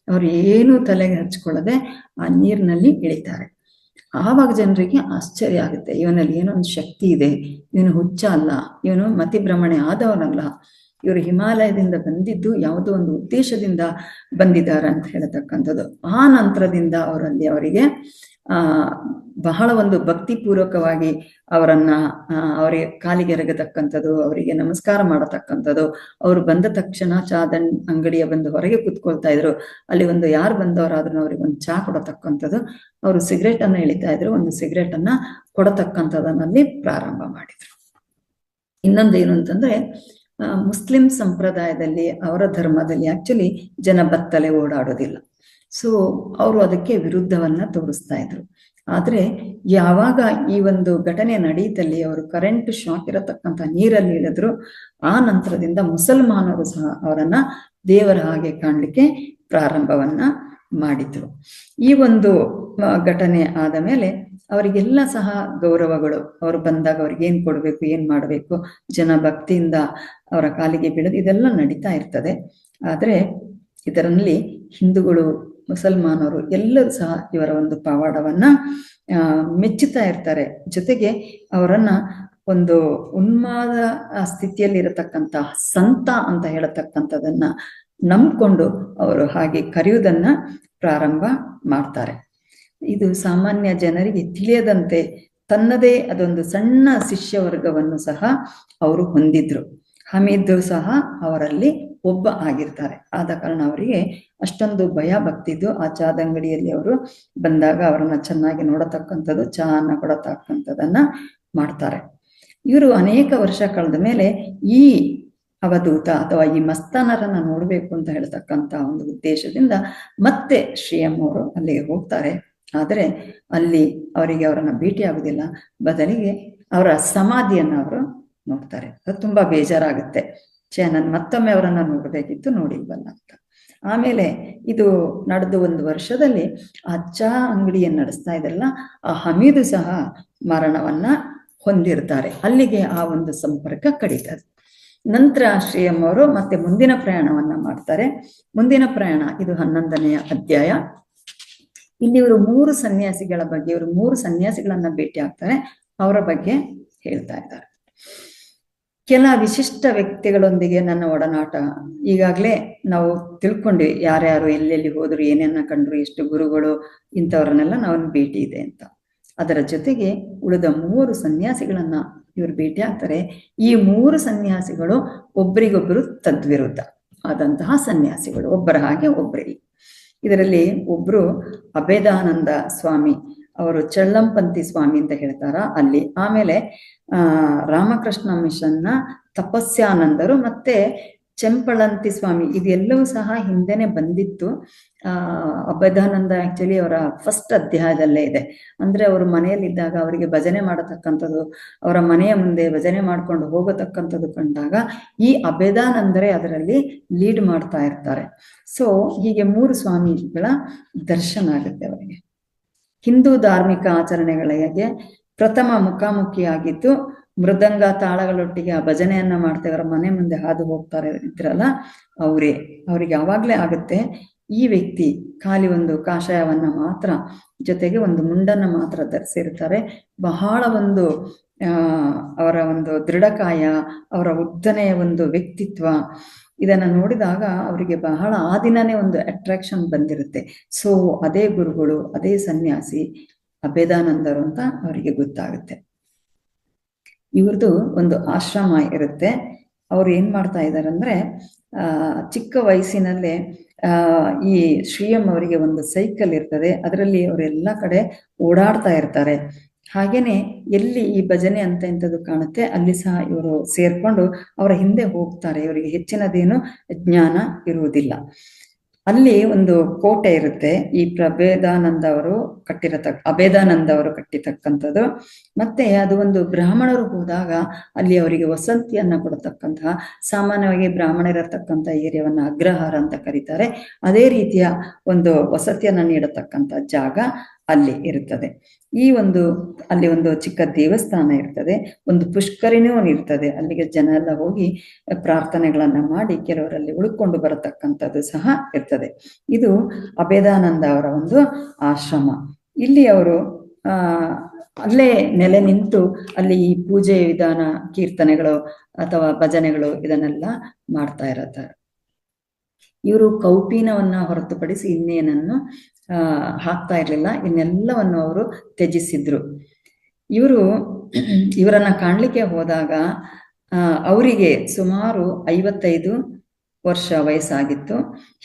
ಅವ್ರು ಏನು ತಲೆಗೆ ಹಚ್ಕೊಳ್ಳದೆ ಆ ನೀರಿನಲ್ಲಿ ಇಳಿತಾರೆ. ಆವಾಗ ಜನರಿಗೆ ಆಶ್ಚರ್ಯ ಆಗುತ್ತೆ, ಇವನಲ್ಲಿ ಏನೋ ಒಂದು ಶಕ್ತಿ ಇದೆ, ಇವನು ಹುಚ್ಚ ಅಲ್ಲ, ಇವನು ಮತಿಭ್ರಮಣೆ ಆದವನಲ್ಲ, ಇವರು ಹಿಮಾಲಯದಿಂದ ಬಂದಿದ್ದು ಯಾವುದೋ ಒಂದು ಉದ್ದೇಶದಿಂದ ಬಂದಿದ್ದಾರೆ ಅಂತ ಹೇಳತಕ್ಕಂಥದ್ದು. ಆ ನಂತರದಿಂದ ಅವರಿಗೆ ಬಹಳ ಒಂದು ಭಕ್ತಿಪೂರ್ವಕವಾಗಿ ಅವರಿಗೆ ಕಾಲಿಗೆ ಎರಗತಕ್ಕಂಥದ್ದು, ಅವರಿಗೆ ನಮಸ್ಕಾರ ಮಾಡತಕ್ಕಂಥದ್ದು. ಅವರು ಬಂದ ತಕ್ಷಣ ಅಂಗಡಿಯ ಬಂದು ಹೊರಗೆ ಕೂತ್ಕೊಳ್ತಾ ಇದ್ರು. ಅಲ್ಲಿ ಒಂದು ಯಾರು ಬಂದವರಾದ್ರೂ ಅವ್ರಿಗೆ ಒಂದು ಚಹಾ ಕೊಡತಕ್ಕಂಥದ್ದು. ಅವರು ಸಿಗರೇಟ್ ಅನ್ನ ಎಳಿತಾ ಇದ್ರು, ಒಂದು ಸಿಗರೇಟ್ ಅನ್ನ ಕೊಡತಕ್ಕಂಥದನ್ನಲ್ಲಿ ಪ್ರಾರಂಭ ಮಾಡಿದ್ರು. ಇನ್ನೊಂದೇನು ಅಂತಂದ್ರೆ, ಮುಸ್ಲಿಂ ಸಂಪ್ರದಾಯದಲ್ಲಿ, ಅವರ ಧರ್ಮದಲ್ಲಿ ಆಕ್ಚುಲಿ ಜನ ಬತ್ತಲೆ ಓಡಾಡೋದಿಲ್ಲ. ಸೊ ಅವರು ಅದಕ್ಕೆ ವಿರುದ್ಧವನ್ನ ತೋರಿಸ್ತಾ ಇದ್ರು. ಆದ್ರೆ ಯಾವಾಗ ಈ ಒಂದು ಘಟನೆ ನಡೀತಲ್ಲಿ ಅವರು ಕರೆಂಟ್ ಶಾಕ್ ಇರತಕ್ಕಂಥ ನೀರಲ್ಲಿ ಇಳಿದ್ರು, ಆ ನಂತರದಿಂದ ಮುಸಲ್ಮಾನರು ಸಹ ಅವರನ್ನ ದೇವರ ಹಾಗೆ ಕಾಣ್ಲಿಕ್ಕೆ ಪ್ರಾರಂಭವನ್ನ ಮಾಡಿದ್ರು. ಈ ಒಂದು ಘಟನೆ ಆದ ಮೇಲೆ ಅವರಿಗೆಲ್ಲ ಸಹ ಗೌರವಗಳು, ಅವರು ಬಂದಾಗ ಅವ್ರಿಗೆ ಏನ್ ಕೊಡ್ಬೇಕು, ಏನ್ ಮಾಡ್ಬೇಕು, ಜನ ಭಕ್ತಿಯಿಂದ ಅವರ ಕಾಲಿಗೆ ಬೀಳೋದು, ಇದೆಲ್ಲ ನಡೀತಾ ಇರ್ತದೆ. ಆದ್ರೆ ಇದರಲ್ಲಿ ಹಿಂದೂಗಳು, ಮುಸಲ್ಮಾನರು ಎಲ್ಲರೂ ಸಹ ಇವರ ಒಂದು ಪವಾಡವನ್ನ ಮೆಚ್ಚುತ್ತಾ ಇರ್ತಾರೆ. ಜೊತೆಗೆ ಅವರನ್ನ ಒಂದು ಉನ್ಮಾದ ಸ್ಥಿತಿಯಲ್ಲಿ ಇರತಕ್ಕಂತ ಸಂತ ಅಂತ ಹೇಳತಕ್ಕಂಥದನ್ನ ನಂಬ್ಕೊಂಡು ಅವರು ಹಾಗೆ ಕರೆಯುವುದನ್ನ ಪ್ರಾರಂಭ ಮಾಡ್ತಾರೆ. ಇದು ಸಾಮಾನ್ಯ ಜನರಿಗೆ ತಿಳಿಯದಂತೆ ತನ್ನದೇ ಅದೊಂದು ಸಣ್ಣ ಶಿಷ್ಯ ವರ್ಗವನ್ನು ಸಹ ಅವರು ಹೊಂದಿದ್ರು. ಹಮೀದ್ ಸಹ ಅವರಲ್ಲಿ ಒಬ್ಬ ಆಗಿರ್ತಾರೆ. ಆದ ಕಾರಣ ಅವರಿಗೆ ಅಷ್ಟೊಂದು ಭಯ ಭಕ್ತಿದ್ದು. ಆ ಚಹಾದ ಅಂಗಡಿಯಲ್ಲಿ ಅವರು ಬಂದಾಗ ಅವರನ್ನ ಚೆನ್ನಾಗಿ ನೋಡತಕ್ಕಂಥದ್ದು, ಚಹಾನ ಕೊಡತಕ್ಕಂಥದನ್ನ ಮಾಡ್ತಾರೆ. ಇವರು ಅನೇಕ ವರ್ಷ ಕಳೆದ ಮೇಲೆ ಈ ಅವಧೂತ ಅಥವಾ ಈ ಮಸ್ತಾನರನ್ನ ನೋಡ್ಬೇಕು ಅಂತ ಹೇಳ್ತಕ್ಕಂಥ ಒಂದು ಉದ್ದೇಶದಿಂದ ಮತ್ತೆ ಶ್ರೀ ಅವರು ಅಲ್ಲಿಗೆ ಹೋಗ್ತಾರೆ. ಆದರೆ ಅಲ್ಲಿ ಅವರನ್ನ ಭೇಟಿ ಆಗುದಿಲ್ಲ, ಬದಲಿಗೆ ಅವರ ಸಮಾಧಿಯನ್ನ ಅವರು ನೋಡ್ತಾರೆ. ಅದು ತುಂಬಾ ಬೇಜಾರಾಗುತ್ತೆ, ನಾನು ಮತ್ತೊಮ್ಮೆ ಅವರನ್ನ ನೋಡ್ಬೇಕಿತ್ತು, ನೋಡಿಲ್ವಲ್ಲ ಅಂತ. ಆಮೇಲೆ ಇದು ನಡೆದು ಒಂದು ವರ್ಷದಲ್ಲಿ ಆ ಚಹಾ ಅಂಗಡಿಯನ್ನು ನಡೆಸ್ತಾ ಇದ್ರಲ್ಲ ಆ ಹಮೀದು ಸಹ ಮರಣವನ್ನ ಹೊಂದಿರ್ತಾರೆ. ಅಲ್ಲಿಗೆ ಆ ಒಂದು ಸಂಪರ್ಕ ಕಡಿತದೆ. ನಂತರ ಶ್ರೀ ಅವರು ಮತ್ತೆ ಮುಂದಿನ ಪ್ರಯಾಣವನ್ನ ಮಾಡ್ತಾರೆ. ಮುಂದಿನ ಪ್ರಯಾಣ ಇದು 11ನೇ ಅಧ್ಯಾಯ. ಇಲ್ಲಿ ಇವರು 3 ಸನ್ಯಾಸಿಗಳ ಬಗ್ಗೆ, ಇವರು 3 ಸನ್ಯಾಸಿಗಳನ್ನ ಭೇಟಿ ಆಗ್ತಾರೆ, ಅವರ ಬಗ್ಗೆ ಹೇಳ್ತಾ ಇದ್ದಾರೆ. ಕೆಲ ವಿಶಿಷ್ಟ ವ್ಯಕ್ತಿಗಳೊಂದಿಗೆ ನನ್ನ ಒಡನಾಟ. ಈಗಾಗಲೇ ನಾವು ತಿಳ್ಕೊಂಡ್ವಿ ಯಾರ್ಯಾರು ಎಲ್ಲೆಲ್ಲಿ ಹೋದ್ರು, ಏನೇನ ಕಂಡ್ರು, ಎಷ್ಟು ಗುರುಗಳು, ಇಂಥವ್ರನ್ನೆಲ್ಲ ನಾವು ಭೇಟಿ ಇದೆ ಅಂತ. ಅದರ ಜೊತೆಗೆ ಉಳಿದ 3 ಸನ್ಯಾಸಿಗಳನ್ನ ಇವರು ಭೇಟಿ ಆಗ್ತಾರೆ. ಈ 3 ಸನ್ಯಾಸಿಗಳು ಒಬ್ಬರಿಗೊಬ್ಬರು ತದ್ವಿರುದ್ಧ ಆದಂತಹ ಸನ್ಯಾಸಿಗಳು, ಒಬ್ಬರ ಹಾಗೆ ಒಬ್ಬರಿಗೆ. ಇದರಲ್ಲಿ ಒಬ್ರು ಅಭೇದಾನಂದ ಸ್ವಾಮಿ, ಅವರು ಚಳ್ಳಂಪಂತಿ ಸ್ವಾಮಿ ಅಂತ ಹೇಳ್ತಾರ ಅಲ್ಲಿ. ಆಮೇಲೆ ರಾಮಕೃಷ್ಣ ಮಿಷನ್ನ ತಪಸ್ಯಾನಂದರು ಮತ್ತೆ ಚೆಂಪಳಂತಿ ಸ್ವಾಮಿ, ಇದೆಲ್ಲವೂ ಸಹ ಹಿಂದೆನೆ ಬಂದಿತ್ತು. ಅಭೇದಾನಂದ ಆಕ್ಚುಲಿ ಅವರ ಫಸ್ಟ್ ಅಧ್ಯಾಯದಲ್ಲೇ ಇದೆ. ಅಂದ್ರೆ ಅವರು ಮನೆಯಲ್ಲಿದ್ದಾಗ ಅವರಿಗೆ ಭಜನೆ ಮಾಡತಕ್ಕಂಥದ್ದು, ಅವರ ಮನೆಯ ಮುಂದೆ ಭಜನೆ ಮಾಡ್ಕೊಂಡು ಹೋಗತಕ್ಕಂಥದ್ದು ಕಂಡಾಗ ಈ ಅಭೇದಾನಂದರೇ ಅದರಲ್ಲಿ ಲೀಡ್ ಮಾಡ್ತಾ ಇರ್ತಾರೆ. ಸೊ ಹೀಗೆ 3 ಸ್ವಾಮಿಗಳ ದರ್ಶನ ಆಗುತ್ತೆ ಅವರಿಗೆ. ಹಿಂದೂ ಧಾರ್ಮಿಕ ಆಚರಣೆಗಳಿಗೆ ಪ್ರಥಮ ಮುಖಾಮುಖಿಯಾಗಿದ್ದು ಮೃದಂಗ ತಾಳಗಳೊಟ್ಟಿಗೆ ಆ ಭಜನೆಯನ್ನ ಮಾಡ್ತೇವೆ, ಅವರ ಮನೆ ಮುಂದೆ ಹಾದು ಹೋಗ್ತಾರೆ ಇದ್ರಲ್ಲ ಅವ್ರಿಗೆ ಯಾವಾಗ್ಲೇ ಆಗುತ್ತೆ, ಈ ವ್ಯಕ್ತಿ ಖಾಲಿ ಒಂದು ಕಾಷಾಯವನ್ನ ಮಾತ್ರ, ಜೊತೆಗೆ ಒಂದು ಮುಂಡನ್ನ ಮಾತ್ರ ಧರಿಸಿರ್ತಾರೆ. ಬಹಳ ಒಂದು ಅವರ ಒಂದು ದೃಢಕಾಯ, ಅವರ ಉದ್ದನೆಯ ಒಂದು ವ್ಯಕ್ತಿತ್ವ, ಇದನ್ನ ನೋಡಿದಾಗ ಅವರಿಗೆ ಬಹಳ ಆ ದಿನನೇ ಒಂದು ಅಟ್ರಾಕ್ಷನ್ ಬಂದಿರುತ್ತೆ. ಸೊ ಅದೇ ಗುರುಗಳು, ಅದೇ ಸನ್ಯಾಸಿ ಅಭೇದಾನಂದರು ಅಂತ ಅವರಿಗೆ ಗೊತ್ತಾಗುತ್ತೆ. ಇವ್ರದ್ದು ಒಂದು ಆಶ್ರಮ ಇರುತ್ತೆ. ಅವ್ರು ಏನ್ ಮಾಡ್ತಾ ಇದ್ದಾರೆ ಅಂದ್ರೆ, ಚಿಕ್ಕ ವಯಸ್ಸಿನಲ್ಲೇ ಈ ಶ್ರೀಯಂ ಅವರಿಗೆ ಒಂದು ಸೈಕಲ್ ಇರ್ತದೆ, ಅದರಲ್ಲಿ ಅವರೆಲ್ಲ ಕಡೆ ಓಡಾಡ್ತಾ ಇರ್ತಾರೆ. ಹಾಗೇನೆ ಎಲ್ಲಿ ಈ ಭಜನೆ ಅಂತ ಇಂಥದ್ದು ಕಾಣುತ್ತೆ ಅಲ್ಲಿ ಸಹ ಇವರು ಸೇರ್ಕೊಂಡು ಅವರ ಹಿಂದೆ ಹೋಗ್ತಾರೆ. ಇವರಿಗೆ ಹೆಚ್ಚಿನದೇನು ಜ್ಞಾನ ಇರುವುದಿಲ್ಲ. ಅಲ್ಲಿ ಒಂದು ಕೋಟೆ ಇರುತ್ತೆ, ಈ ಅಭೇದಾನಂದ ಅವರು ಕಟ್ಟಿತಕ್ಕಂಥದ್ದು. ಮತ್ತೆ ಅದು ಒಂದು ಬ್ರಾಹ್ಮಣರು ಹೋದಾಗ ಅಲ್ಲಿ ಅವರಿಗೆ ವಸತಿಯನ್ನ ಕೊಡತಕ್ಕಂತಹ, ಸಾಮಾನ್ಯವಾಗಿ ಬ್ರಾಹ್ಮಣರಿರತಕ್ಕಂಥ ಏರಿಯಾವನ್ನ ಅಗ್ರಹಾರ ಅಂತ ಕರೀತಾರೆ. ಅದೇ ರೀತಿಯ ಒಂದು ವಸತಿಯನ್ನ ನೀಡತಕ್ಕಂಥ ಜಾಗ ಅಲ್ಲಿ ಇರುತ್ತದೆ. ಅಲ್ಲಿ ಒಂದು ಚಿಕ್ಕ ದೇವಸ್ಥಾನ ಇರ್ತದೆ, ಒಂದು ಪುಷ್ಕರಿಣಿಯೂ ಇರ್ತದೆ. ಅಲ್ಲಿಗೆ ಜನ ಎಲ್ಲ ಹೋಗಿ ಪ್ರಾರ್ಥನೆಗಳನ್ನ ಮಾಡಿ ಕೆಲವರಲ್ಲಿ ಉಳ್ಕೊಂಡು ಬರತಕ್ಕಂಥದ್ದು ಸಹ ಇರ್ತದೆ. ಇದು ಅಭೇದಾನಂದ ಅವರ ಒಂದು ಆಶ್ರಮ. ಇಲ್ಲಿ ಅವರು ಅಲ್ಲೇ ನೆಲೆ ನಿಂತು ಅಲ್ಲಿ ಈ ಪೂಜೆ ವಿಧಾನ, ಕೀರ್ತನೆಗಳು ಅಥವಾ ಭಜನೆಗಳು ಇದನ್ನೆಲ್ಲ ಮಾಡ್ತಾ ಇರತ್ತಾರೆ. ಇವರು ಕೌಪೀನವನ್ನ ಹೊರತುಪಡಿಸಿ ಇನ್ನೇನನ್ನು ಹಾಕ್ತಾ ಇರ್ಲಿಲ್ಲ, ಇನ್ನೆಲ್ಲವನ್ನು ಅವರು ತ್ಯಜಿಸಿದ್ರು. ಇವರನ್ನ ಕಾಣ್ಲಿಕ್ಕೆ ಹೋದಾಗ ಅವರಿಗೆ ಸುಮಾರು 55 ವರ್ಷ ವಯಸ್ಸಾಗಿತ್ತು.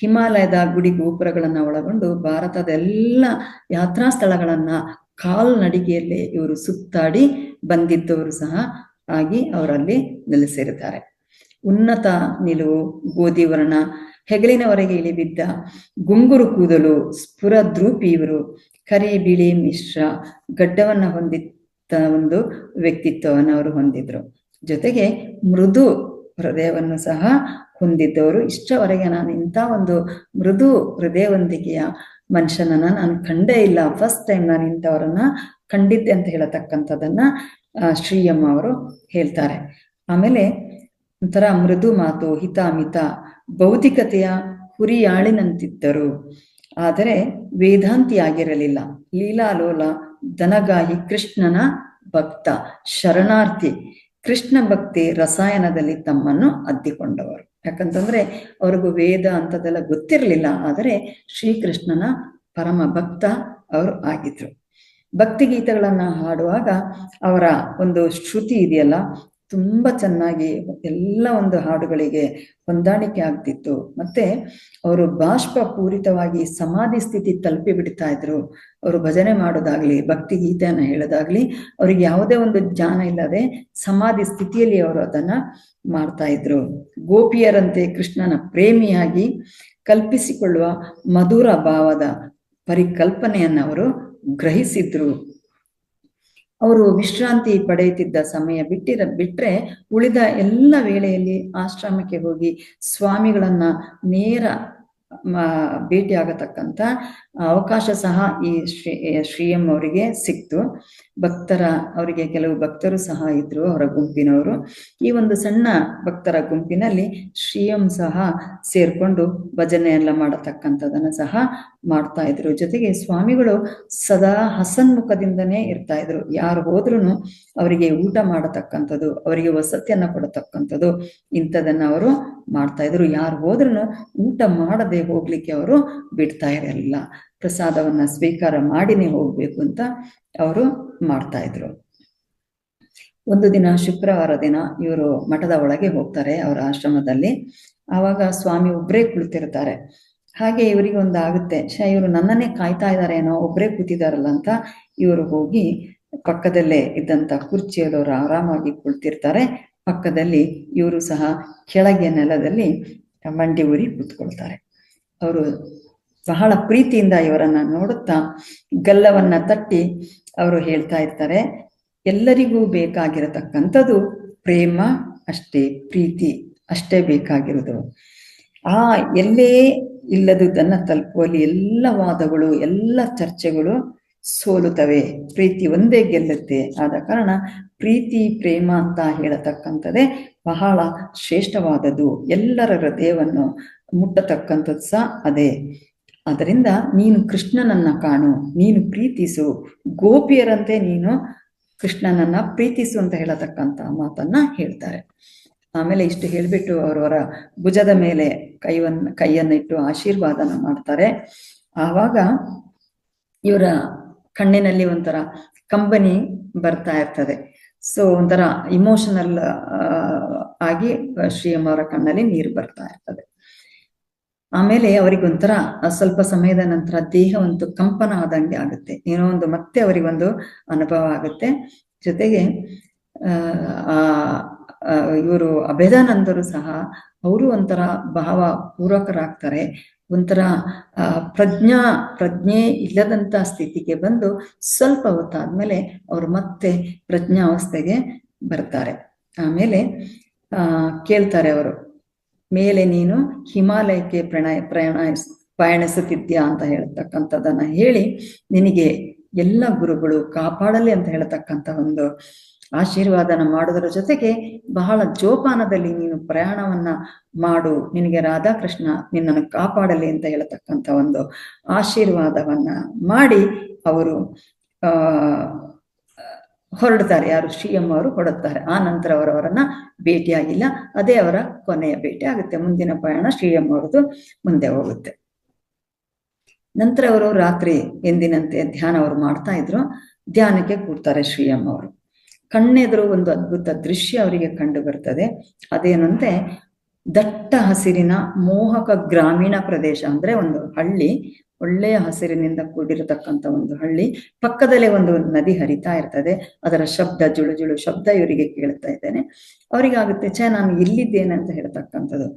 ಹಿಮಾಲಯದ ಗುಡಿ ಗೋಪುರಗಳನ್ನ ಒಳಗೊಂಡು ಭಾರತದ ಎಲ್ಲ ಯಾತ್ರಾ ಸ್ಥಳಗಳನ್ನ ಕಾಲ್ನಡಿಗೆಯಲ್ಲಿ ಇವರು ಸುತ್ತಾಡಿ ಬಂದಿದ್ದವರು ಸಹ ಆಗಿ ಅವರಲ್ಲಿ ನೆಲೆಸಿರುತ್ತಾರೆ. ಉನ್ನತ ನಿಲುವು, ಗೋಧಿ ವರ್ಣ, ಹೆಗಲಿನವರೆಗೆ ಇಳಿಬಿದ್ದ ಗುಂಗುರು ಕೂದಲು, ಸ್ಫುರದ್ರೂಪಿ ಇವರು, ಕರಿ ಬಿಳಿ ಮಿಶ್ರ ಗಡ್ಡವನ್ನ ಹೊಂದಿದ್ದ ಒಂದು ವ್ಯಕ್ತಿತ್ವವನ್ನು ಅವರು ಹೊಂದಿದ್ರು. ಜೊತೆಗೆ ಮೃದು ಹೃದಯವನ್ನು ಸಹ ಹೊಂದಿದ್ದವರು. ಇಷ್ಟವರೆಗೆ ನಾನು ಇಂಥ ಒಂದು ಮೃದು ಹೃದಯವಂತಿಕೆಯ ಮನುಷ್ಯನನ್ನ ನಾನು ಕಂಡೇ ಇಲ್ಲ, ಫಸ್ಟ್ ಟೈಮ್ ನಾನು ಇಂಥವರನ್ನ ಕಂಡಿದ್ದೆ ಅಂತ ಹೇಳತಕ್ಕಂಥದ್ದನ್ನ ಶ್ರೀಯಂ ಅವರು ಹೇಳ್ತಾರೆ. ಆಮೇಲೆ ಒಂಥರ ಮೃದು ಮಾತು, ಹಿತಾಮಿತ, ಬೌದ್ಧಿಕತೆಯ ಹುರಿಯಾಳಿನಂತಿದ್ದರು. ಆದರೆ ವೇದಾಂತಿಯಾಗಿರಲಿಲ್ಲ. ಲೀಲಾಲೋಲ, ದನಗಾಹಿ, ಕೃಷ್ಣನ ಭಕ್ತ, ಶರಣಾರ್ಥಿ, ಕೃಷ್ಣ ಭಕ್ತಿ ರಸಾಯನದಲ್ಲಿ ತಮ್ಮನ್ನು ಅದ್ದಿಕೊಂಡವರು. ಯಾಕಂತಂದ್ರೆ ಅವ್ರಿಗೂ ವೇದ ಅಂತದೆಲ್ಲ ಗೊತ್ತಿರಲಿಲ್ಲ, ಆದರೆ ಶ್ರೀಕೃಷ್ಣನ ಪರಮ ಭಕ್ತ ಅವರು ಆಗಿದ್ರು. ಭಕ್ತಿ ಗೀತೆಗಳನ್ನ ಹಾಡುವಾಗ ಅವರ ಒಂದು ಶ್ರುತಿ ಇದೆಯಲ್ಲ, ತುಂಬಾ ಚೆನ್ನಾಗಿ ಎಲ್ಲ ಒಂದು ಹಾಡುಗಳಿಗೆ ಹೊಂದಾಣಿಕೆ ಆಗ್ತಿತ್ತು. ಮತ್ತೆ ಅವರು ಬಾಷ್ಪ ಪೂರಿತವಾಗಿ ಸಮಾಧಿ ಸ್ಥಿತಿ ತಲುಪಿ ಬಿಡ್ತಾ ಇದ್ರು. ಅವರು ಭಜನೆ ಮಾಡೋದಾಗ್ಲಿ, ಭಕ್ತಿ ಗೀತೆಯನ್ನ ಹೇಳೋದಾಗ್ಲಿ, ಅವ್ರಿಗೆ ಯಾವುದೇ ಒಂದು ಜ್ಞಾನ ಇಲ್ಲದೆ ಸಮಾಧಿ ಸ್ಥಿತಿಯಲ್ಲಿ ಅವರು ಅದನ್ನ ಮಾಡ್ತಾ ಇದ್ರು. ಗೋಪಿಯರಂತೆ ಕೃಷ್ಣನ ಪ್ರೇಮಿಯಾಗಿ ಕಲ್ಪಿಸಿಕೊಳ್ಳುವ ಮಧುರ ಭಾವದ ಪರಿಕಲ್ಪನೆಯನ್ನ ಅವರು ಗ್ರಹಿಸಿದ್ರು. ಅವರು ವಿಶ್ರಾಂತಿ ಪಡೆಯುತ್ತಿದ್ದ ಸಮಯ ಬಿಟ್ರೆ ಉಳಿದ ಎಲ್ಲ ವೇಳೆಯಲ್ಲಿ ಆಶ್ರಮಕ್ಕೆ ಹೋಗಿ ಸ್ವಾಮಿಗಳನ್ನ ನೇರ ಭೇಟಿ ಆಗತಕ್ಕಂಥ ಅವಕಾಶ ಸಹ ಈ ಶ್ರೀಯಂ ಅವರಿಗೆ ಸಿಕ್ತು. ಅವರಿಗೆ ಕೆಲವು ಭಕ್ತರು ಸಹ ಇದ್ರು, ಅವರ ಗುಂಪಿನವರು. ಈ ಒಂದು ಸಣ್ಣ ಭಕ್ತರ ಗುಂಪಿನಲ್ಲಿ ಶ್ರೀಯಂ ಸಹ ಸೇರ್ಕೊಂಡು ಭಜನೆ ಎಲ್ಲ ಮಾಡತಕ್ಕಂಥದನ್ನ ಸಹ ಮಾಡ್ತಾ ಇದ್ರು. ಜೊತೆಗೆ ಸ್ವಾಮಿಗಳು ಸದಾ ಹಸನ್ಮುಖದಿಂದನೇ ಇರ್ತಾ ಇದ್ರು. ಯಾರು ಹೋದ್ರು ಅವರಿಗೆ ಊಟ ಮಾಡತಕ್ಕಂಥದ್ದು, ಅವರಿಗೆ ವಸತಿಯನ್ನ ಕೊಡತಕ್ಕಂಥದ್ದು, ಇಂಥದನ್ನ ಅವರು ಮಾಡ್ತಾ ಇದ್ರು. ಯಾರು ಹೋದ್ರು ಊಟ ಮಾಡದೆ ಹೋಗ್ಲಿಕ್ಕೆ ಅವರು ಬಿಡ್ತಾ ಇರಲಿಲ್ಲ. ಪ್ರಸಾದವನ್ನ ಸ್ವೀಕಾರ ಮಾಡಿನೇ ಹೋಗ್ಬೇಕು ಅಂತ ಅವರು ಮಾಡ್ತಾ ಇದ್ರು. ಒಂದು ದಿನ ಶುಕ್ರವಾರ ದಿನ ಇವರು ಮಠದ ಒಳಗೆ ಹೋಗ್ತಾರೆ, ಅವರ ಆಶ್ರಮದಲ್ಲಿ. ಆವಾಗ ಸ್ವಾಮಿ ಒಬ್ಬರೇ ಕುಳಿತಿರ್ತಾರೆ. ಹಾಗೆ ಇವರಿಗೆ ಒಂದು ಆಗುತ್ತೆ, ಇವರು ನನ್ನನ್ನೇ ಕಾಯ್ತಾ ಇದ್ದಾರೇನೋ, ಒಬ್ಬರೇ ಕೂತಿದಾರಲ್ಲ ಅಂತ ಇವರು ಹೋಗಿ ಪಕ್ಕದಲ್ಲೇ ಇದ್ದಂತ ಕುರ್ಚಿಯಲ್ಲಿ ಅವರು ಆರಾಮಾಗಿ ಕುಳಿತಿರ್ತಾರೆ. ಪಕ್ಕದಲ್ಲಿ ಇವರು ಸಹ ಕೆಳಗೆ ನೆಲದಲ್ಲಿ ಮಂಡಿ ಊರಿ ಕೂತ್ಕೊಳ್ತಾರೆ. ಅವರು ಬಹಳ ಪ್ರೀತಿಯಿಂದ ಇವರನ್ನ ನೋಡುತ್ತಾ ಗಲ್ಲವನ್ನ ತಟ್ಟಿ ಅವರು ಹೇಳ್ತಾ ಇರ್ತಾರೆ, ಎಲ್ಲರಿಗೂ ಬೇಕಾಗಿರತಕ್ಕಂಥದ್ದು ಪ್ರೇಮ ಅಷ್ಟೇ, ಪ್ರೀತಿ ಅಷ್ಟೇ ಬೇಕಾಗಿರೋದು. ಎಲ್ಲೇ ಇಲ್ಲದುದನ್ನ ತಲುಪುವಲ್ಲಿ ಎಲ್ಲ ವಾದಗಳು, ಎಲ್ಲ ಚರ್ಚೆಗಳು ಸೋಲುತ್ತವೆ, ಪ್ರೀತಿ ಒಂದೇ ಗೆಲ್ಲುತ್ತೆ. ಆದ ಕಾರಣ ಪ್ರೀತಿ ಪ್ರೇಮ ಅಂತ ಹೇಳತಕ್ಕಂಥದ್ದೇ ಬಹಳ ಶ್ರೇಷ್ಠವಾದದ್ದು, ಎಲ್ಲರ ಹೃದಯವನ್ನು ಮುಟ್ಟತಕ್ಕಂಥದ್ದು ಸಹ ಅದೇ. ಅದರಿಂದ ನೀನು ಕೃಷ್ಣನನ್ನ ಕಾಣು, ನೀನು ಪ್ರೀತಿಸು, ಗೋಪಿಯರಂತೆ ನೀನು ಕೃಷ್ಣನನ್ನ ಪ್ರೀತಿಸು ಅಂತ ಹೇಳತಕ್ಕಂಥ ಮಾತನ್ನ ಹೇಳ್ತಾರೆ. ಆಮೇಲೆ ಇಷ್ಟು ಹೇಳ್ಬಿಟ್ಟು ಅವರವರ ಭುಜದ ಮೇಲೆ ಕೈಯನ್ನಿಟ್ಟು ಆಶೀರ್ವಾದನ ಮಾಡ್ತಾರೆ. ಆವಾಗ ಇವರ ಕಣ್ಣಿನಲ್ಲಿ ಒಂಥರ ಕಂಬನಿ ಬರ್ತಾ ಇರ್ತದೆ. ಸೊ ಒಂಥರ ಇಮೋಷನಲ್ ಆಗಿ ಶ್ರೀಯಮ್ಮ ಅವರ ಕಣ್ಣಲ್ಲಿ ನೀರು ಬರ್ತಾ ಇರ್ತದೆ. ಆಮೇಲೆ ಅವರಿಗೊಂಥರ ಸ್ವಲ್ಪ ಸಮಯದ ನಂತರ ದೇಹ ಒಂದು ಕಂಪನ ಆದಂಗೆ ಆಗುತ್ತೆ, ಏನೋ ಒಂದು ಮತ್ತೆ ಅವರಿಗೊಂದು ಅನುಭವ ಆಗುತ್ತೆ. ಜೊತೆಗೆ ಇವರು ಅಭೇದಾನಂದರು ಸಹ ಅವರು ಒಂಥರ ಭಾವ ಪೂರ್ವಕರಾಗ್ತಾರೆ. ಒಂಥರ ಪ್ರಜ್ಞೆ ಇಲ್ಲದಂತ ಸ್ಥಿತಿಗೆ ಬಂದು ಸ್ವಲ್ಪ ಹೊತ್ತಾದ್ಮೇಲೆ ಅವರು ಮತ್ತೆ ಪ್ರಜ್ಞಾವಸ್ಥೆಗೆ ಬರ್ತಾರೆ. ಆಮೇಲೆ ಕೇಳ್ತಾರೆ ಅವರು, ಮೇಲೆ ನೀನು ಹಿಮಾಲಯಕ್ಕೆ ಪಯಣಿಸುತ್ತಿದ್ಯಾ ಅಂತ ಹೇಳ್ತಕ್ಕಂಥದ್ದನ್ನ ಹೇಳಿ, ನಿನಗೆ ಎಲ್ಲ ಗುರುಗಳು ಕಾಪಾಡಲಿ ಅಂತ ಹೇಳ್ತಕ್ಕಂಥ ಒಂದು ಆಶೀರ್ವಾದನ ಮಾಡೋದರ ಜೊತೆಗೆ ಬಹಳ ಜೋಪಾನದಲ್ಲಿ ನೀನು ಪ್ರಯಾಣವನ್ನ ಮಾಡು, ನಿನಗೆ ರಾಧಾಕೃಷ್ಣ ನಿನ್ನನ್ನು ಕಾಪಾಡಲಿ ಅಂತ ಹೇಳ್ತಕ್ಕಂಥ ಒಂದು ಆಶೀರ್ವಾದವನ್ನ ಮಾಡಿ ಅವರು ಹೊರಡ್ತಾರೆ. ಯಾರು? ಶ್ರೀಯಮ್ಮ ಅವರು ಹೊರಡ್ತಾರೆ. ಆ ನಂತರ ಅವರವರನ್ನ ಭೇಟಿಯಾಗಿಲ್ಲ, ಅದೇ ಅವರ ಕೊನೆಯ ಭೇಟಿ ಆಗುತ್ತೆ. ಮುಂದಿನ ಪಯಣ ಶ್ರೀಯಮ್ಮ ಅವರದು ಮುಂದೆ ಹೋಗುತ್ತೆ. ನಂತರ ಅವರು ರಾತ್ರಿ ಎಂದಿನಂತೆ ಧ್ಯಾನ ಅವರು ಮಾಡ್ತಾ ಇದ್ರು. ಧ್ಯಾನಕ್ಕೆ ಕೂರ್ತಾರೆ ಶ್ರೀಯಮ್ಮ ಅವರು. ಕಣ್ಣೆದುರು ಒಂದು ಅದ್ಭುತ ದೃಶ್ಯ ಅವರಿಗೆ ಕಂಡು ಬರ್ತದೆ. ಅದೇನಂತೆ ದಟ್ಟ ಹಸಿರಿನ ಮೋಹಕ ಗ್ರಾಮೀಣ ಪ್ರದೇಶ, ಅಂದ್ರೆ ಒಂದು ಹಳ್ಳಿ, ಒಳ್ಳೆಯ ಹಸಿರಿನಿಂದ ಕೂಡಿರತಕ್ಕಂಥ ಒಂದು ಹಳ್ಳಿ. ಪಕ್ಕದಲ್ಲೇ ಒಂದು ನದಿ ಹರಿತಾ ಇರ್ತದೆ. ಅದರ ಶಬ್ದ, ಜುಳು ಜುಳು ಶಬ್ದ ಇವರಿಗೆ ಕೇಳ್ತಾ ಇದ್ದೇನೆ. ಅವರಿಗಾಗುತ್ತೆ, ನಾನು ಇಲ್ಲಿದ್ದೇನೆ ಅಂತ ಹೇಳ್ತಕ್ಕಂಥದ್ದು.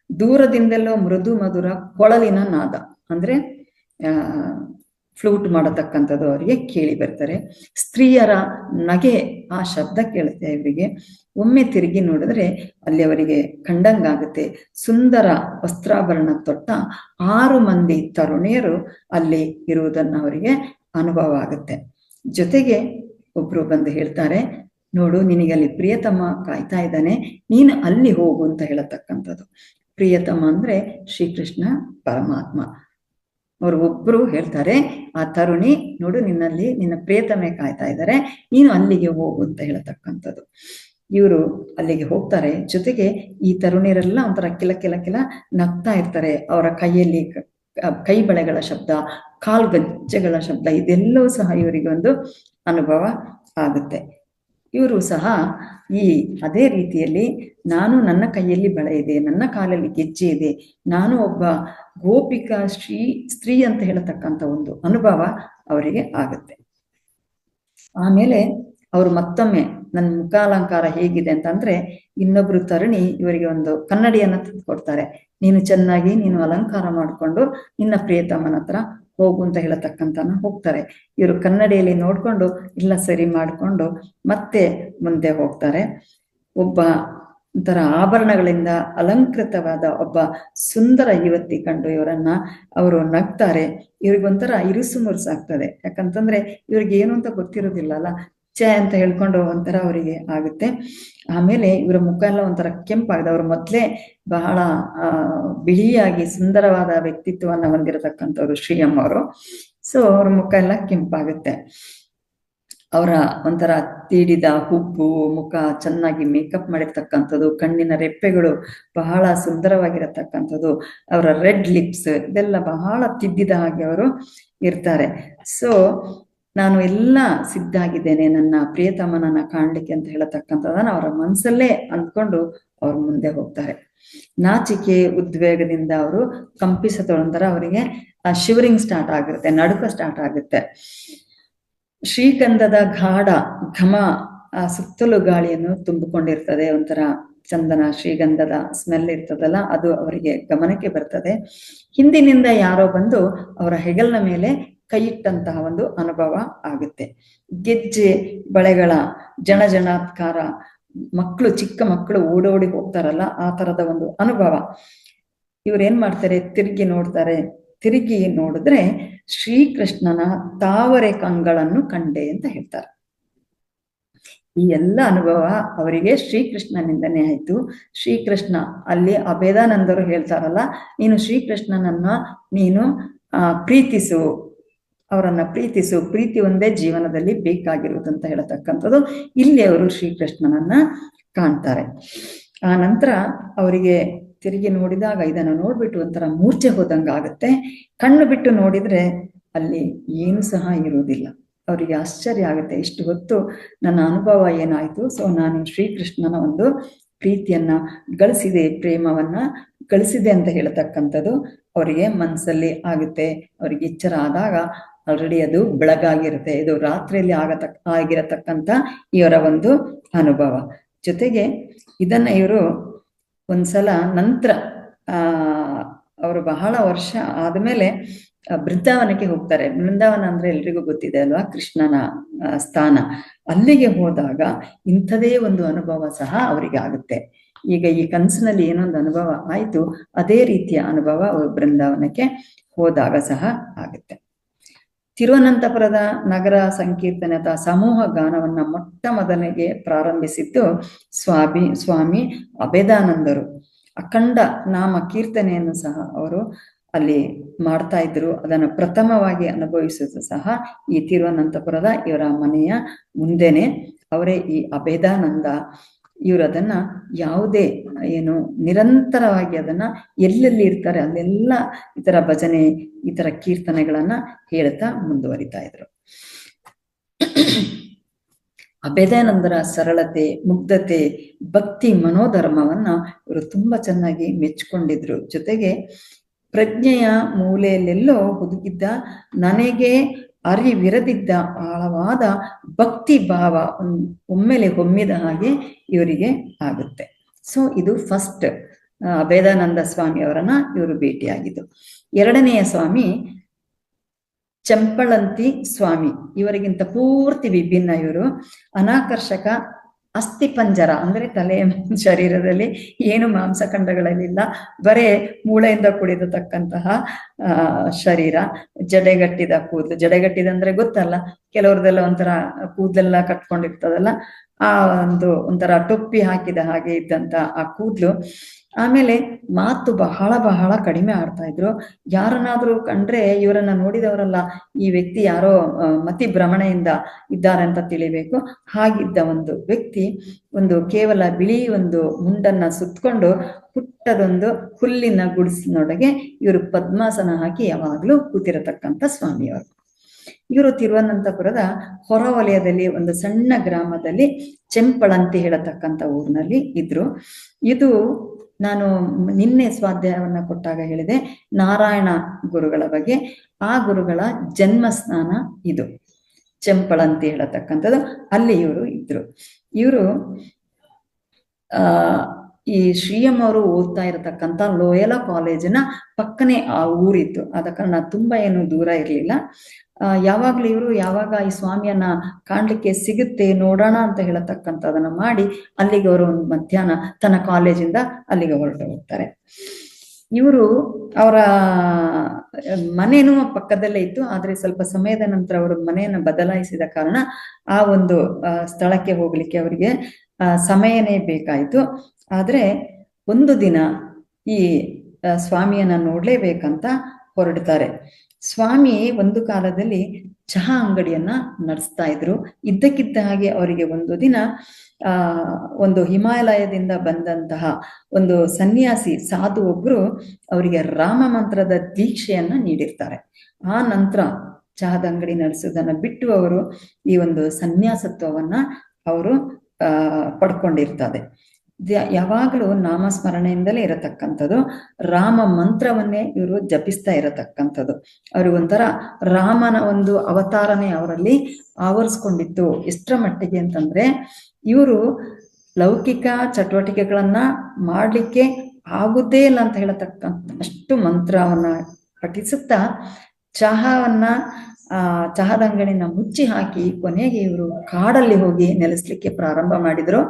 ದೂರದಿಂದಲೋ ಮೃದು ಮಧುರ ಕೊಳಲಿನ ನಾದ, ಅಂದ್ರೆ ಫ್ಲೂಟ್ ಮಾಡತಕ್ಕಂಥದ್ದು ಅವರಿಗೆ ಕೇಳಿ ಬರ್ತಾರೆ. ಸ್ತ್ರೀಯರ ನಗೆ, ಆ ಶಬ್ದ ಕೇಳುತ್ತೆ ಇವರಿಗೆ. ಒಮ್ಮೆ ತಿರುಗಿ ನೋಡಿದ್ರೆ ಅಲ್ಲಿ ಅವರಿಗೆ ಕಂಡಂಗಾಗುತ್ತೆ, ಸುಂದರ ವಸ್ತ್ರಾಭರಣ ತೊಟ್ಟ 6 ಮಂದಿ ತರುಣಿಯರು ಅಲ್ಲಿ ಇರುವುದನ್ನ ಅವರಿಗೆ ಅನುಭವ ಆಗುತ್ತೆ. ಜೊತೆಗೆ ಒಬ್ರು ಬಂದು ಹೇಳ್ತಾರೆ, ನೋಡು ನಿನಗೆ ಅಲ್ಲಿ ಪ್ರಿಯತಮ ಕಾಯ್ತಾ ಇದ್ದಾನೆ, ನೀನು ಅಲ್ಲಿ ಹೋಗು ಅಂತ ಹೇಳತಕ್ಕಂಥದ್ದು. ಪ್ರಿಯತಮ ಅಂದ್ರೆ ಶ್ರೀಕೃಷ್ಣ ಪರಮಾತ್ಮ. ಅವರು ಒಬ್ರು ಹೇಳ್ತಾರೆ, ಆ ತರುಣಿ ನೋಡು ನಿನ್ನಲ್ಲಿ ನಿನ್ನ ಪ್ರಿಯತಮೆ ಕಾಯ್ತಾ ಇದ್ದಾರೆ, ನೀನು ಅಲ್ಲಿಗೆ ಹೋಗು ಅಂತ ಹೇಳತಕ್ಕಂಥದ್ದು. ಇವರು ಅಲ್ಲಿಗೆ ಹೋಗ್ತಾರೆ. ಜೊತೆಗೆ ಈ ತರುಣಿಯರೆಲ್ಲ ಒಂಥರ ಕಿಲ ಕಿಲ ಕಿಲ ನಗ್ತಾ ಇರ್ತಾರೆ. ಅವರ ಕೈಯಲ್ಲಿ ಕೈ ಬಳೆಗಳ ಶಬ್ದ, ಕಾಲ್ಗಜ್ಜೆಗಳ ಶಬ್ದ, ಇದೆಲ್ಲವೂ ಸಹ ಇವರಿಗೆ ಒಂದು ಅನುಭವ ಆಗುತ್ತೆ. ಇವರು ಸಹ ಅದೇ ರೀತಿಯಲ್ಲಿ ನಾನು, ನನ್ನ ಕೈಯಲ್ಲಿ ಬಳೆ ಇದೆ, ನನ್ನ ಕಾಲಲ್ಲಿ ಗೆಜ್ಜೆ ಇದೆ, ನಾನು ಒಬ್ಬ ಗೋಪಿಕಾ ಸ್ತ್ರೀ ಅಂತ ಹೇಳತಕ್ಕಂಥ ಒಂದು ಅನುಭವ ಅವರಿಗೆ ಆಗುತ್ತೆ. ಆಮೇಲೆ ಅವರು ಮತ್ತೊಮ್ಮೆ ನನ್ನ ಮುಖಾಲಂಕಾರ ಹೇಗಿದೆ ಅಂತಂದ್ರೆ, ಇನ್ನೊಬ್ರು ತರುಣಿ ಇವರಿಗೆ ಒಂದು ಕನ್ನಡಿಯನ್ನ ತಂದು ಕೊಡ್ತಾರೆ. ನೀನು ಚೆನ್ನಾಗಿ ನೀನು ಅಲಂಕಾರ ಮಾಡಿಕೊಂಡು ನಿನ್ನ ಪ್ರಿಯತಮನ ಹತ್ರ ಹೋಗು ಅಂತ ಹೇಳತಕ್ಕಂತನ ಹೋಗ್ತಾರೆ. ಇವರು ಕನ್ನಡಿಯಲ್ಲಿ ನೋಡ್ಕೊಂಡು ಇಲ್ಲ ಸರಿ ಮಾಡಿಕೊಂಡು ಮತ್ತೆ ಮುಂದೆ ಹೋಗ್ತಾರೆ. ಒಬ್ಬ ಒಂಥರ ಆಭರಣಗಳಿಂದ ಅಲಂಕೃತವಾದ ಒಬ್ಬ ಸುಂದರ ಯುವತಿ ಕಂಡು ಇವರನ್ನ ಅವರು ನಗ್ತಾರೆ. ಇವ್ರಿಗೊಂಥರ ಇರುಸು ಮುರುಸಾಗ್ತದೆ. ಯಾಕಂತಂದ್ರೆ ಇವ್ರಿಗೆ ಏನು ಅಂತ ಗೊತ್ತಿರೋದಿಲ್ಲ ಅಲ್ಲ, ಅಂತ ಹೇಳ್ಕೊಂಡು ಒಂಥರ ಅವರಿಗೆ ಆಗುತ್ತೆ. ಆಮೇಲೆ ಇವರ ಮುಖ ಎಲ್ಲ ಒಂಥರ ಕೆಂಪಾಗಿದೆ. ಅವರು ಮೊದಲೇ ಬಹಳ ಬಿಳಿಯಾಗಿ ಸುಂದರವಾದ ವ್ಯಕ್ತಿತ್ವವನ್ನ ಹೊಂದಿರತಕ್ಕಂಥವ್ರು ಶ್ರೀಯಮ್ಮ ಅವರು. ಸೊ ಅವ್ರ ಮುಖ ಎಲ್ಲ ಕೆಂಪಾಗುತ್ತೆ. ಅವರ ಒಂಥರ ತೀಡಿದ ಹುಬ್ಬು, ಮುಖ ಚೆನ್ನಾಗಿ ಮೇಕಪ್ ಮಾಡಿರ್ತಕ್ಕಂಥದ್ದು, ಕಣ್ಣಿನ ರೆಪ್ಪೆಗಳು ಬಹಳ ಸುಂದರವಾಗಿರತಕ್ಕಂಥದ್ದು, ಅವರ ರೆಡ್ ಲಿಪ್ಸ್ ಇದೆಲ್ಲ ಬಹಳ ತಿದ್ದಿದ ಹಾಗೆ ಅವರು ಇರ್ತಾರೆ. ಸೊ ನಾನು ಎಲ್ಲ ಸಿದ್ಧಾಗಿದ್ದೇನೆ ನನ್ನ ಪ್ರಿಯತಮನನ್ನ ಕಾಣ್ಲಿಕ್ಕೆ ಅಂತ ಹೇಳತಕ್ಕಂಥದ್ದನ್ನ ಅವರ ಮನಸ್ಸಲ್ಲೇ ಅಂದ್ಕೊಂಡು ಅವ್ರು ಮುಂದೆ ಹೋಗ್ತಾರೆ. ನಾಚಿಕೆ ಉದ್ವೇಗದಿಂದ ಅವರು ಕಂಪಿಸತೊಳಂತರ ಅವರಿಗೆ ಶಿವರಿಂಗ್ ಸ್ಟಾರ್ಟ್ ಆಗಿರುತ್ತೆ, ನಡುಕ ಸ್ಟಾರ್ಟ್ ಆಗುತ್ತೆ. ಶ್ರೀಗಂಧದ ಗಾಢ ಘಮ ಆ ಸುತ್ತಲೂ ಗಾಳಿಯನ್ನು ತುಂಬಿಕೊಂಡಿರ್ತದೆ. ಒಂಥರ ಚಂದನ ಶ್ರೀಗಂಧದ ಸ್ಮೆಲ್ ಇರ್ತದಲ್ಲ, ಅದು ಅವರಿಗೆ ಗಮನಕ್ಕೆ ಬರ್ತದೆ. ಹಿಂದಿನಿಂದ ಯಾರೋ ಬಂದು ಅವರ ಹೆಗಲಿನ ಮೇಲೆ ಕೈ ಇಟ್ಟಂತಹ ಒಂದು ಅನುಭವ ಆಗುತ್ತೆ. ಗೆಜ್ಜೆ ಬಳೆಗಳ ಜಣಜಣಾತ್ಕಾರ, ಮಕ್ಕಳು ಚಿಕ್ಕ ಮಕ್ಕಳು ಓಡೋಡಿ ಹೋಗ್ತಾರಲ್ಲ, ಆ ತರದ ಒಂದು ಅನುಭವ. ಇವ್ರೇನ್ ಮಾಡ್ತಾರೆ, ತಿರುಗಿ ನೋಡ್ತಾರೆ. ತಿರುಗಿ ನೋಡಿದ್ರೆ ಶ್ರೀಕೃಷ್ಣನ ತಾವರೆ ಕಂಗಳನ್ನು ಕಂಡೆ ಅಂತ ಹೇಳ್ತಾರೆ. ಈ ಎಲ್ಲ ಅನುಭವ ಅವರಿಗೆ ಶ್ರೀಕೃಷ್ಣನಿಂದನೇ ಆಯ್ತು. ಶ್ರೀಕೃಷ್ಣ ಅಲ್ಲಿ ಅಭೇದಾನಂದರು ಹೇಳ್ತಾರಲ್ಲ, ನೀನು ಶ್ರೀಕೃಷ್ಣನನ್ನ ನೀನು ಪ್ರೀತಿಸು, ಅವರನ್ನ ಪ್ರೀತಿಸು, ಪ್ರೀತಿ ಒಂದೇ ಜೀವನದಲ್ಲಿ ಬೇಕಾಗಿರುವುದು ಅಂತ ಹೇಳತಕ್ಕಂಥದ್ದು. ಇಲ್ಲಿ ಅವರು ಶ್ರೀಕೃಷ್ಣನನ್ನ ಕಾಣ್ತಾರೆ. ಆ ನಂತರ ಅವರಿಗೆ ತಿರುಗಿ ನೋಡಿದಾಗ ಇದನ್ನು ನೋಡ್ಬಿಟ್ಟು ಒಂಥರ ಮೂರ್ಛೆ ಹೋದಂಗ ಆಗುತ್ತೆ. ಕಣ್ಣು ಬಿಟ್ಟು ನೋಡಿದ್ರೆ ಅಲ್ಲಿ ಏನು ಸಹ ಇರುವುದಿಲ್ಲ. ಅವರಿಗೆ ಆಶ್ಚರ್ಯ ಆಗುತ್ತೆ, ಇಷ್ಟು ಹೊತ್ತು ನನ್ನ ಅನುಭವ ಏನಾಯ್ತು, ಸೊ ನಾನು ಶ್ರೀಕೃಷ್ಣನ ಒಂದು ಪ್ರೀತಿಯನ್ನ ಗಳಿಸಿದೆ, ಪ್ರೇಮವನ್ನ ಗಳಿಸಿದೆ ಅಂತ ಹೇಳತಕ್ಕಂಥದ್ದು ಅವರಿಗೆ ಮನಸ್ಸಲ್ಲಿ ಆಗುತ್ತೆ. ಅವರಿಗೆ ಎಚ್ಚರ ಆದಾಗ ಆಲ್ರೆಡಿ ಅದು ಬೆಳಗಾಗಿರುತ್ತೆ. ಇದು ರಾತ್ರಿಯಲ್ಲಿ ಆಗಿರತಕ್ಕಂಥ ಇವರ ಒಂದು ಅನುಭವ. ಜೊತೆಗೆ ಇದನ್ನ ಇವರು ಒಂದ್ಸಲ ನಂತರ ಅವರು ಬಹಳ ವರ್ಷ ಆದ್ಮೇಲೆ ಬೃಂದಾವನಕ್ಕೆ ಹೋಗ್ತಾರೆ. ಬೃಂದಾವನ ಅಂದ್ರೆ ಎಲ್ರಿಗೂ ಗೊತ್ತಿದೆ ಅಲ್ವಾ, ಕೃಷ್ಣನ ಸ್ಥಾನ. ಅಲ್ಲಿಗೆ ಹೋದಾಗ ಇಂಥದೇ ಒಂದು ಅನುಭವ ಸಹ ಅವರಿಗೆ ಆಗುತ್ತೆ. ಈಗ ಈ ಕನಸಿನಲ್ಲಿ ಏನೊಂದು ಅನುಭವ ಆಯ್ತು, ಅದೇ ರೀತಿಯ ಅನುಭವ ಅವರು ಬೃಂದಾವನಕ್ಕೆ ಹೋದಾಗ ಸಹ ಆಗುತ್ತೆ. ತಿರುವನಂತಪುರದ ನಗರ ಸಂಕೀರ್ತನೆ ಅಥವಾ ಸಮೂಹ ಗಾನವನ್ನ ಮೊಟ್ಟ ಮೊದಲಿಗೆ ಪ್ರಾರಂಭಿಸಿದ್ದು ಸ್ವಾಮಿ ಅಭೇದಾನಂದರು. ಅಖಂಡ ನಾಮ ಕೀರ್ತನೆಯನ್ನು ಸಹ ಅವರು ಅಲ್ಲಿ ಮಾಡ್ತಾ ಇದ್ರು. ಅದನ್ನು ಪ್ರಥಮವಾಗಿ ಅನುಭವಿಸುವುದು ಸಹ ಈ ತಿರುವನಂತಪುರದ ಇವರ ಮನೆಯ ಮುಂದೆನೆ ಅವರೇ ಈ ಅಭೇದಾನಂದ. ಇವರು ಅದನ್ನ ಯಾವುದೇ ಏನು ನಿರಂತರವಾಗಿ ಅದನ್ನ ಎಲ್ಲೆಲ್ಲಿ ಇರ್ತಾರೆ ಅಲ್ಲೆಲ್ಲ ಈ ತರ ಭಜನೆ, ಈ ತರ ಕೀರ್ತನೆಗಳನ್ನ ಹೇಳ್ತಾ ಮುಂದುವರಿತಾ ಇದ್ರು. ಅಭೇದಾನಂದರ ಸರಳತೆ, ಮುಗ್ಧತೆ, ಭಕ್ತಿ ಮನೋಧರ್ಮವನ್ನ ಇವರು ತುಂಬಾ ಚೆನ್ನಾಗಿ ಮೆಚ್ಚಿಕೊಂಡಿದ್ರು. ಜೊತೆಗೆ ಪ್ರಜ್ಞೆಯ ಮೂಲೆಯಲ್ಲೆಲ್ಲೋ ಹುದುಗಿದ್ದ ನನಗೆ ಅರಿವಿರದಿದ್ದ ಆಳವಾದ ಭಕ್ತಿ ಭಾವ ಒಮ್ಮೆಲೆ ಹೊಮ್ಮಿದ ಹಾಗೆ ಇವರಿಗೆ ಆಗುತ್ತೆ. ಸೊ ಇದು ಫಸ್ಟ್ ಅಭೇದಾನಂದ ಸ್ವಾಮಿ ಅವರನ್ನ ಇವರು ಭೇಟಿಯಾಗಿದ್ದು. ಎರಡನೆಯ ಸ್ವಾಮಿ ಚಂಪಳಂತಿ ಸ್ವಾಮಿ. ಇವರಿಗಿಂತ ಪೂರ್ತಿ ವಿಭಿನ್ನ. ಇವರು ಅನಾಕರ್ಷಕ ಅಸ್ಥಿಪಂಜರ ಅಂದ್ರೆ ತಲೆ ಶರೀರದಲ್ಲಿ ಏನು ಮಾಂಸಖಂಡಗಳಲ್ಲಿಲ್ಲ, ಬರೇ ಮೂಳೆಯಿಂದ ಕೂಡಿರತಕ್ಕಂತಹ ಶರೀರ, ಜಡೆಗಟ್ಟಿದ ಕೂದಲು. ಜಡೆಗಟ್ಟಿದಂದ್ರೆ ಗೊತ್ತಲ್ಲ, ಕೆಲವ್ರದೆಲ್ಲ ಒಂಥರ ಕೂದಲೆಲ್ಲ ಕಟ್ಕೊಂಡಿರ್ತದಲ್ಲ, ಆ ಒಂಥರ ಟೊಪ್ಪಿ ಹಾಕಿದ ಹಾಗೆ ಇದ್ದಂತ ಆ ಕೂದಲು. ಆಮೇಲೆ ಮಾತು ಬಹಳ ಬಹಳ ಕಡಿಮೆ ಆಡ್ತಾ ಇದ್ರು. ಯಾರನ್ನಾದ್ರೂ ಕಂಡ್ರೆ ಇವರನ್ನ ನೋಡಿದವರಲ್ಲ, ಈ ವ್ಯಕ್ತಿ ಯಾರೋ ಮತಿ ಭ್ರಮಣೆಯಿಂದ ಇದ್ದಾರೆ ಅಂತ ತಿಳಿಬೇಕು. ಹಾಗಿದ್ದ ಒಂದು ವ್ಯಕ್ತಿ ಒಂದು ಕೇವಲ ಬಿಳಿ ಒಂದು ಮುಂಡನ್ನ ಸುತ್ತಕೊಂಡು ಪುಟ್ಟದೊಂದು ಹುಲ್ಲಿನ ಗುಡಿಸಿನೊಳಗೆ ಇವರು ಪದ್ಮಾಸನ ಹಾಕಿ ಯಾವಾಗ್ಲೂ ಕೂತಿರತಕ್ಕಂಥ ಸ್ವಾಮಿಯವರು. ಇವರು ತಿರುವನಂತಪುರದ ಹೊರವಲಯದಲ್ಲಿ ಒಂದು ಸಣ್ಣ ಗ್ರಾಮದಲ್ಲಿ ಚೆಂಪಳಂತಿ ಹೇಳತಕ್ಕಂಥ ಊರಿನಲ್ಲಿ ಇದ್ರು. ಇದು ನಾನು ನಿನ್ನೆ ಸ್ವಾಧ್ಯಾಯವನ್ನ ಕೊಟ್ಟಾಗ ಹೇಳಿದೆ ನಾರಾಯಣ ಗುರುಗಳ ಬಗ್ಗೆ. ಆ ಗುರುಗಳ ಜನ್ಮಸ್ಥಾನ ಇದು ಚೆಂಪಳಂತಿ ಹೇಳತಕ್ಕಂಥದ್ದು. ಅಲ್ಲಿ ಇವರು ಇದ್ರು. ಇವರು ಈ ಶ್ರೀಯಂ ಅವರು ಓದ್ತಾ ಇರತಕ್ಕಂಥ ಲೋಯಲ ಕಾಲೇಜಿನ ಪಕ್ಕನೆ ಆ ಊರಿತ್ತು. ಆದ ಕಾರಣ ತುಂಬಾ ಏನು ದೂರ ಇರಲಿಲ್ಲ. ಯಾವಾಗ್ಲೂ ಇವರು ಯಾವಾಗ ಈ ಸ್ವಾಮಿಯನ್ನ ಕಾಣ್ಲಿಕ್ಕೆ ಸಿಗುತ್ತೆ ನೋಡೋಣ ಅಂತ ಹೇಳತಕ್ಕಂಥದನ್ನ ಮಾಡಿ ಅಲ್ಲಿಗೆ ಅವರು ಒಂದು ಮಧ್ಯಾಹ್ನ ತನ್ನ ಕಾಲೇಜಿಂದ ಅಲ್ಲಿಗೆ ಹೊರಟು ಹೋಗ್ತಾರೆ. ಇವರು ಅವರ ಮನೇನೂ ಪಕ್ಕದಲ್ಲೇ ಇತ್ತು. ಆದ್ರೆ ಸ್ವಲ್ಪ ಸಮಯದ ನಂತರ ಅವರು ಮನೆಯನ್ನು ಬದಲಾಯಿಸಿದ ಕಾರಣ ಆ ಒಂದು ಸ್ಥಳಕ್ಕೆ ಹೋಗ್ಲಿಕ್ಕೆ ಅವರಿಗೆ ಸಮಯನೇ ಬೇಕಾಯಿತು. ಆದ್ರೆ ಒಂದು ದಿನ ಈ ಸ್ವಾಮಿಯನ್ನ ನೋಡ್ಲೇಬೇಕಂತ ಹೊರಡ್ತಾರೆ. ಸ್ವಾಮಿ ಒಂದು ಕಾಲದಲ್ಲಿ ಚಹಾ ಅಂಗಡಿಯನ್ನ ನಡೆಸ್ತಾ ಇದ್ರು. ಇದ್ದಕ್ಕಿದ್ದ ಹಾಗೆ ಅವರಿಗೆ ಒಂದು ದಿನ ಒಂದು ಹಿಮಾಲಯದಿಂದ ಬಂದಂತಹ ಒಂದು ಸನ್ಯಾಸಿ ಸಾಧು ಒಬ್ರು ಅವರಿಗೆ ರಾಮ ಮಂತ್ರದ ದೀಕ್ಷೆಯನ್ನ ನೀಡಿರ್ತಾರೆ. ಆ ನಂತರ ಚಹಾದ ಅಂಗಡಿ ನಡೆಸೋದನ್ನ ಬಿಟ್ಟು ಅವರು ಈ ಒಂದು ಸನ್ಯಾಸತ್ವವನ್ನ ಅವರು ಪಡ್ಕೊಂಡಿರ್ತಾರೆ. ಯಾವಾಗಲೂ ನಾಮಸ್ಮರಣೆಯಿಂದಲೇ ಇರತಕ್ಕಂಥದ್ದು. ರಾಮ ಮಂತ್ರವನ್ನೇ ಇವರು ಜಪಿಸ್ತಾ ಇರತಕ್ಕಂಥದ್ದು. ಅವ್ರಿಗೊಂಥರ ರಾಮನ ಒಂದು ಅವತಾರನೇ ಅವರಲ್ಲಿ ಆವರಿಸ್ಕೊಂಡಿತ್ತು. ಎಷ್ಟರ ಮಟ್ಟಿಗೆ ಅಂತಂದ್ರೆ ಇವರು ಲೌಕಿಕ ಚಟುವಟಿಕೆಗಳನ್ನ ಮಾಡ್ಲಿಕ್ಕೆ ಆಗುದೇ ಇಲ್ಲ ಅಂತ ಹೇಳತಕ್ಕಂಥ ಅಷ್ಟು ಮಂತ್ರವನ್ನ ಪಠಿಸುತ್ತಾ ಚಹಾದ ಅಂಗಡಿನ ಮುಚ್ಚಿ ಹಾಕಿ ಕೊನೆಗೆ ಇವರು ಕಾಡಲ್ಲಿ ಹೋಗಿ ನೆಲೆಸ್ಲಿಕ್ಕೆ ಪ್ರಾರಂಭ ಮಾಡಿದ್ರು.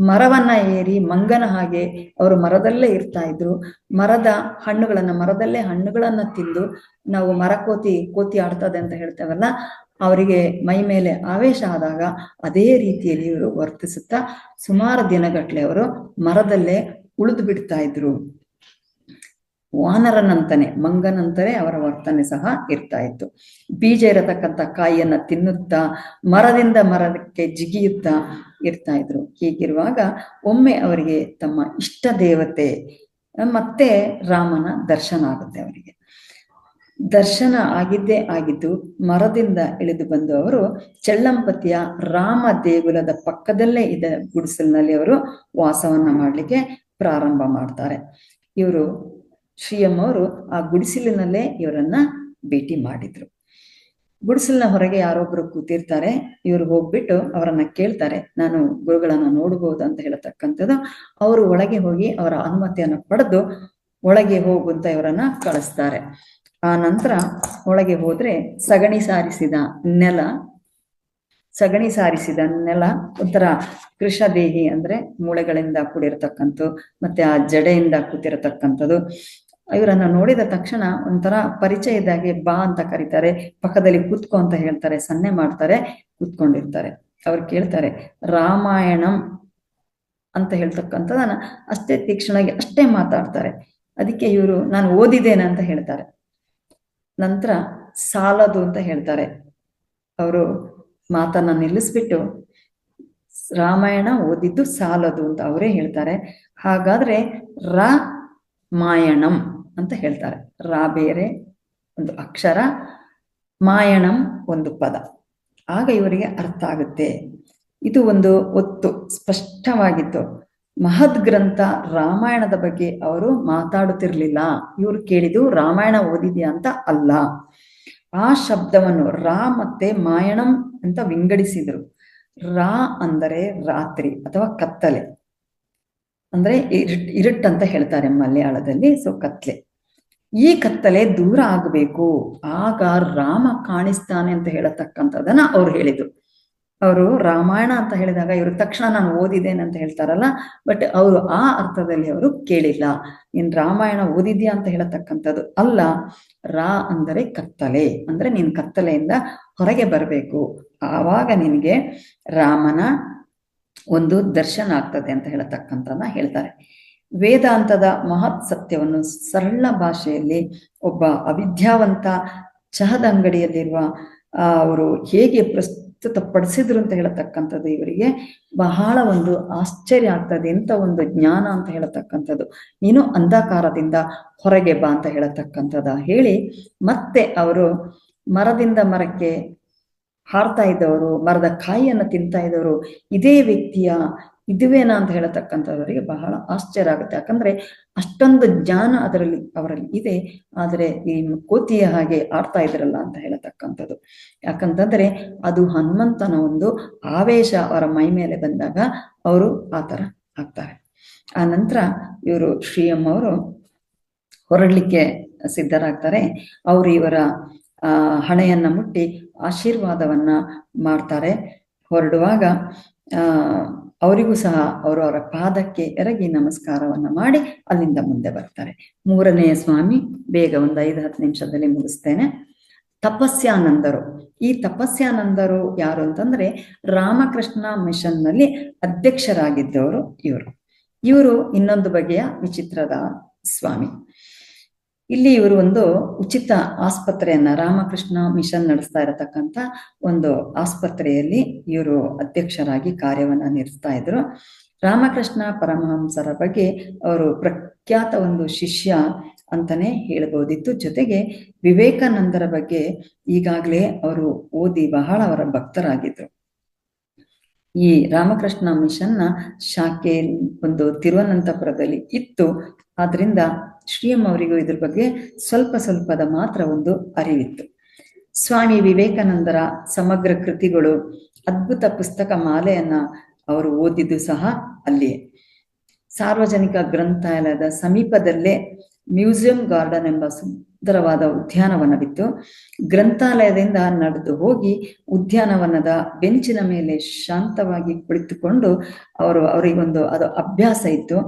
ಮರವನ್ನ ಏರಿ ಮಂಗನ ಹಾಗೆ ಅವರು ಮರದಲ್ಲೇ ಇರ್ತಾ ಇದ್ರು. ಮರದಲ್ಲೇ ಹಣ್ಣುಗಳನ್ನ ತಿಂದು, ನಾವು ಕೋತಿ ಆಡ್ತದೆ ಅಂತ ಹೇಳ್ತೇವಲ್ಲ, ಅವರಿಗೆ ಮೈ ಮೇಲೆ ಆವೇಶ ಆದಾಗ ಅದೇ ರೀತಿಯಲ್ಲಿ ಇವರು ವರ್ತಿಸುತ್ತಾ ಸುಮಾರು ದಿನಗಟ್ಲೆ ಅವರು ಮರದಲ್ಲೇ ಉಳಿದು ಬಿಡ್ತಾ ಇದ್ರು. ವಾನರನಂತಾನೆ, ಮಂಗನಂತಲೇ ಅವರ ವರ್ತನೆ ಸಹ ಇರ್ತಾ ಇತ್ತು. ಬೀಜ ಇರತಕ್ಕಂಥ ಕಾಯಿಯನ್ನ ತಿನ್ನುತ್ತಾ ಮರದಿಂದ ಮರಕ್ಕೆ ಜಿಗಿಯುತ್ತಾ ಇರ್ತಾ ಇದ್ರು. ಹೀಗಿರುವಾಗ ಒಮ್ಮೆ ಅವರಿಗೆ ತಮ್ಮ ಇಷ್ಟ ದೇವತೆ ಮತ್ತೆ ರಾಮನ ದರ್ಶನ ಆಗುತ್ತೆ. ಅವರಿಗೆ ದರ್ಶನ ಆಗಿದ್ದು ಮರದಿಂದ ಇಳಿದು ಬಂದು ಅವರು ಚಳ್ಳಂಪತಿಯ ರಾಮ ದೇಗುಲದ ಪಕ್ಕದಲ್ಲೇ ಇದ್ದ ಗುಡಿಸಲಿನಲ್ಲಿ ಅವರು ವಾಸವನ್ನ ಮಾಡಲಿಕ್ಕೆ ಪ್ರಾರಂಭ ಮಾಡ್ತಾರೆ. ಇವರು ಶ್ರೀಯಮ್ಮ ಅವರು ಆ ಗುಡಿಸಲಿನಲ್ಲೇ ಇವರನ್ನ ಭೇಟಿ ಮಾಡಿದ್ರು. ಗುಡಿಸಲಿನ ಹೊರಗೆ ಯಾರೊಬ್ರು ಕೂತಿರ್ತಾರೆ. ಇವರು ಹೋಗ್ಬಿಟ್ಟು ಅವರನ್ನ ಕೇಳ್ತಾರೆ, ನಾನು ಗುರುಗಳನ್ನ ನೋಡಬಹುದು ಅಂತ ಹೇಳತಕ್ಕಂಥದ್ದು. ಅವರು ಒಳಗೆ ಹೋಗಿ ಅವರ ಅನುಮತಿಯನ್ನ ಪಡೆದು ಒಳಗೆ ಹೋಗುವಂತ ಇವರನ್ನ ಕಳಿಸ್ತಾರೆ. ಆ ನಂತರ ಒಳಗೆ ಹೋದ್ರೆ ಸಗಣಿ ಸಾರಿಸಿದ ನೆಲ ಒಂಥರ ಕೃಷದೇಹಿ ಅಂದ್ರೆ ಮೂಳೆಗಳಿಂದ ಕೂಡಿರತಕ್ಕಂಥ, ಮತ್ತೆ ಆ ಜಡೆಯಿಂದ ಕೂತಿರತಕ್ಕಂಥದ್ದು. ಇವರನ್ನ ನೋಡಿದ ತಕ್ಷಣ ಒಂಥರ ಪರಿಚಯ ಇದ್ದಾಗೆ ಬಾ ಅಂತ ಕರೀತಾರೆ, ಪಕ್ಕದಲ್ಲಿ ಕೂತ್ಕೋ ಅಂತ ಹೇಳ್ತಾರೆ, ಸನ್ನೆ ಮಾಡ್ತಾರೆ, ಕೂತ್ಕೊಂಡಿರ್ತಾರೆ. ಅವ್ರು ಕೇಳ್ತಾರೆ ರಾಮಾಯಣಂ ಅಂತ ಹೇಳ್ತಕ್ಕಂಥದನ್ನ ಅಷ್ಟೇ ತೀಕ್ಷ್ಣವಾಗಿ ಅಷ್ಟೇ ಮಾತಾಡ್ತಾರೆ. ಅದಕ್ಕೆ ಇವರು ನಾನು ಓದಿದ್ದೇನೆ ಅಂತ ಹೇಳ್ತಾರೆ. ನಂತರ ಸಾಲದು ಅಂತ ಹೇಳ್ತಾರೆ. ಅವರು ಮಾತನ್ನ ನಿಲ್ಲಿಸ್ಬಿಟ್ಟು ರಾಮಾಯಣ ಓದಿದ್ದು ಸಾಲದು ಅಂತ ಅವರೇ ಹೇಳ್ತಾರೆ. ಹಾಗಾದ್ರೆ ರಾಮಾಯಣಂ ಅಂತ ಹೇಳ್ತಾರೆ. ರಾ ಬೇರೆ ಒಂದು ಅಕ್ಷರ, ಮಾಯಣಂ ಒಂದು ಪದ. ಆಗ ಇವರಿಗೆ ಅರ್ಥ ಆಗುತ್ತೆ. ಇದು ಒಂದು ಒತ್ತು ಸ್ಪಷ್ಟವಾಗಿತ್ತು. ಮಹದ್ ಗ್ರಂಥ ರಾಮಾಯಣದ ಬಗ್ಗೆ ಅವರು ಮಾತಾಡುತ್ತಿರ್ಲಿಲ್ಲ. ಇವರು ಕೇಳಿದ್ದು ರಾಮಾಯಣ ಓದಿದ್ಯಾ ಅಂತ ಅಲ್ಲ. ಆ ಶಬ್ದವನ್ನು ರಾ ಮತ್ತೆ ಮಾಯಣಂ ಅಂತ ವಿಂಗಡಿಸಿದ್ರು. ರಾ ಅಂದರೆ ರಾತ್ರಿ ಅಥವಾ ಕತ್ತಲೆ, ಅಂದ್ರೆ ಇರುಟ್ ಅಂತ ಹೇಳ್ತಾರೆ ಮಲಯಾಳದಲ್ಲಿ. ಸೊ ಕತ್ಲೆ, ಈ ಕತ್ತಲೆ ದೂರ ಆಗಬೇಕು, ಆಗ ರಾಮ ಕಾಣಿಸ್ತಾನೆ ಅಂತ ಹೇಳತಕ್ಕಂಥದ್ದನ್ನ ಅವ್ರು ಹೇಳಿದ್ರು. ಅವರು ರಾಮಾಯಣ ಅಂತ ಹೇಳಿದಾಗ ಇವರು ತಕ್ಷಣ ನಾನು ಓದಿದ್ದೇನೆ ಅಂತ ಹೇಳ್ತಾರಲ್ಲ, ಬಟ್ ಅವರು ಆ ಅರ್ಥದಲ್ಲಿ ಅವರು ಕೇಳಿಲ್ಲ. ನೀನ್ ರಾಮಾಯಣ ಓದಿದ್ಯಾ ಅಂತ ಹೇಳತಕ್ಕಂಥದ್ದು ಅಲ್ಲ. ರಾ ಅಂದರೆ ಕತ್ತಲೆ, ಅಂದ್ರೆ ನೀನ್ ಕತ್ತಲೆಯಿಂದ ಹೊರಗೆ ಬರಬೇಕು, ಆವಾಗ ನಿನಗೆ ರಾಮನ ಒಂದು ದರ್ಶನ ಆಗ್ತದೆ ಅಂತ ಹೇಳತಕ್ಕಂಥದ್ದನ್ನ ಹೇಳ್ತಾರೆ. ವೇದಾಂತದ ಮಹತ್ ಸತ್ಯವನ್ನು ಸರಳ ಭಾಷೆಯಲ್ಲಿ ಒಬ್ಬ ಅವಿದ್ಯಾವಂತ ಚಹದ ಅಂಗಡಿಯಲ್ಲಿರುವ ಅವರು ಹೇಗೆ ಪ್ರಸ್ತುತಪಡಿಸಿದ್ರು ಅಂತ ಹೇಳತಕ್ಕಂಥದ್ದು ಇವರಿಗೆ ಬಹಳ ಒಂದು ಆಶ್ಚರ್ಯ ಆಗ್ತದೆ. ಇಂಥ ಒಂದು ಜ್ಞಾನ ಅಂತ ಹೇಳತಕ್ಕಂಥದ್ದು, ನೀನು ಅಂಧಕಾರದಿಂದ ಹೊರಗೆ ಬಾ ಅಂತ ಹೇಳತಕ್ಕಂಥದ್ದು ಹೇಳಿ, ಮತ್ತೆ ಅವರು ಮರದಿಂದ ಮರಕ್ಕೆ ಹಾರ್ತಾ ಇದ್ದವರು, ಮರದ ಕಾಯಿಯನ್ನು ತಿಂತಾ ಇದ್ದವರು ಇದೇ ವ್ಯಕ್ತಿಯ ಇದುವೇನಾ ಅಂತ ಹೇಳತಕ್ಕಂಥವರಿಗೆ ಬಹಳ ಆಶ್ಚರ್ಯ ಆಗುತ್ತೆ. ಯಾಕಂದ್ರೆ ಅಷ್ಟೊಂದು ಜ್ಞಾನ ಅವರಲ್ಲಿ ಇದೆ, ಆದರೆ ಈ ಕೋತಿಯ ಹಾಗೆ ಆಡ್ತಾ ಇದ್ರಲ್ಲ ಅಂತ ಹೇಳತಕ್ಕಂಥದ್ದು. ಯಾಕಂತಂದ್ರೆ ಅದು ಹನುಮಂತನ ಒಂದು ಆವೇಶ ಅವರ ಮೈ ಮೇಲೆ ಬಂದಾಗ ಅವರು ಆ ಥರ ಆಗ್ತಾರೆ. ಆ ನಂತರ ಇವರು ಶ್ರೀಯಮ್ಮ ಅವರು ಹೊರಡ್ಲಿಕ್ಕೆ ಸಿದ್ಧರಾಗ್ತಾರೆ. ಅವರು ಇವರ ಹಣೆಯನ್ನ ಮುಟ್ಟಿ ಆಶೀರ್ವಾದವನ್ನ ಮಾಡ್ತಾರೆ. ಹೊರಡುವಾಗ ಅವರಿಗೂ ಸಹ ಅವರ ಪಾದಕ್ಕೆ ಎರಗಿ ನಮಸ್ಕಾರವನ್ನ ಮಾಡಿ ಅಲ್ಲಿಂದ ಮುಂದೆ ಬರ್ತಾರೆ. ಮೂರನೆಯ ಸ್ವಾಮಿ ಬೇಗ ಒಂದು 5-10 ನಿಮಿಷದಲ್ಲಿ ಮುಗಿಸ್ತೇನೆ. ತಪಸ್ಯಾನಂದರು. ಈ ತಪಸ್ಯಾನಂದರು ಯಾರು ಅಂತಂದ್ರೆ ರಾಮಕೃಷ್ಣ ಮಿಷನ್ ನಲ್ಲಿ ಅಧ್ಯಕ್ಷರಾಗಿದ್ದವರು ಇವರು ಇನ್ನೊಂದು ಬಗೆಯ ವಿಚಿತ್ರದ ಸ್ವಾಮಿ. ಇಲ್ಲಿ ಇವರು ಒಂದು ಉಚಿತ ಆಸ್ಪತ್ರೆಯನ್ನ, ರಾಮಕೃಷ್ಣ ಮಿಷನ್ ನಡೆಸ್ತಾ ಇರತಕ್ಕಂಥ ಒಂದು ಆಸ್ಪತ್ರೆಯಲ್ಲಿ ಇವರು ಅಧ್ಯಕ್ಷರಾಗಿ ಕಾರ್ಯವನ್ನ ನಿರ್ವಹಿಸ್ತಾ ಇದ್ರು. ರಾಮಕೃಷ್ಣ ಪರಮಹಂಸರ ಬಗ್ಗೆ ಅವರು ಪ್ರಖ್ಯಾತ ಒಂದು ಶಿಷ್ಯ ಅಂತಾನೆ ಹೇಳ್ಬೋದಿತ್ತು. ಜೊತೆಗೆ ವಿವೇಕಾನಂದರ ಬಗ್ಗೆ ಈಗಾಗಲೇ ಅವರು ಓದಿ ಬಹಳ ಅವರ ಭಕ್ತರಾಗಿದ್ರು. ಈ ರಾಮಕೃಷ್ಣ ಮಿಷನ್ನ ಶಾಖೆ ಒಂದು ತಿರುವನಂತಪುರದಲ್ಲಿ ಇತ್ತು. ಆದ್ರಿಂದ ಶ್ರೀಯಮ್ಮ ಅವರಿಗೂ ಇದ್ರ ಬಗ್ಗೆ ಸ್ವಲ್ಪದ ಮಾತ್ರ ಒಂದು ಅರಿವಿತ್ತು. ಸ್ವಾಮಿ ವಿವೇಕಾನಂದರ ಸಮಗ್ರ ಕೃತಿಗಳು, ಅದ್ಭುತ ಪುಸ್ತಕ ಮಾಲೆಯನ್ನ ಅವರು ಓದಿದ್ದು ಸಹ ಅಲ್ಲಿಯೇ. ಸಾರ್ವಜನಿಕ ಗ್ರಂಥಾಲಯದ ಸಮೀಪದಲ್ಲೇ ಮ್ಯೂಸಿಯಂ ಗಾರ್ಡನ್ ಎಂಬ ಸುಂದರವಾದ ಉದ್ಯಾನವನವಿತ್ತು. ಗ್ರಂಥಾಲಯದಿಂದ ನಡೆದು ಹೋಗಿ ಉದ್ಯಾನವನದ ಬೆಂಚಿನ ಮೇಲೆ ಶಾಂತವಾಗಿ ಕುಳಿತುಕೊಂಡು ಅವರಿಗೊಂದು ಅದು ಅಭ್ಯಾಸ ಇತ್ತು.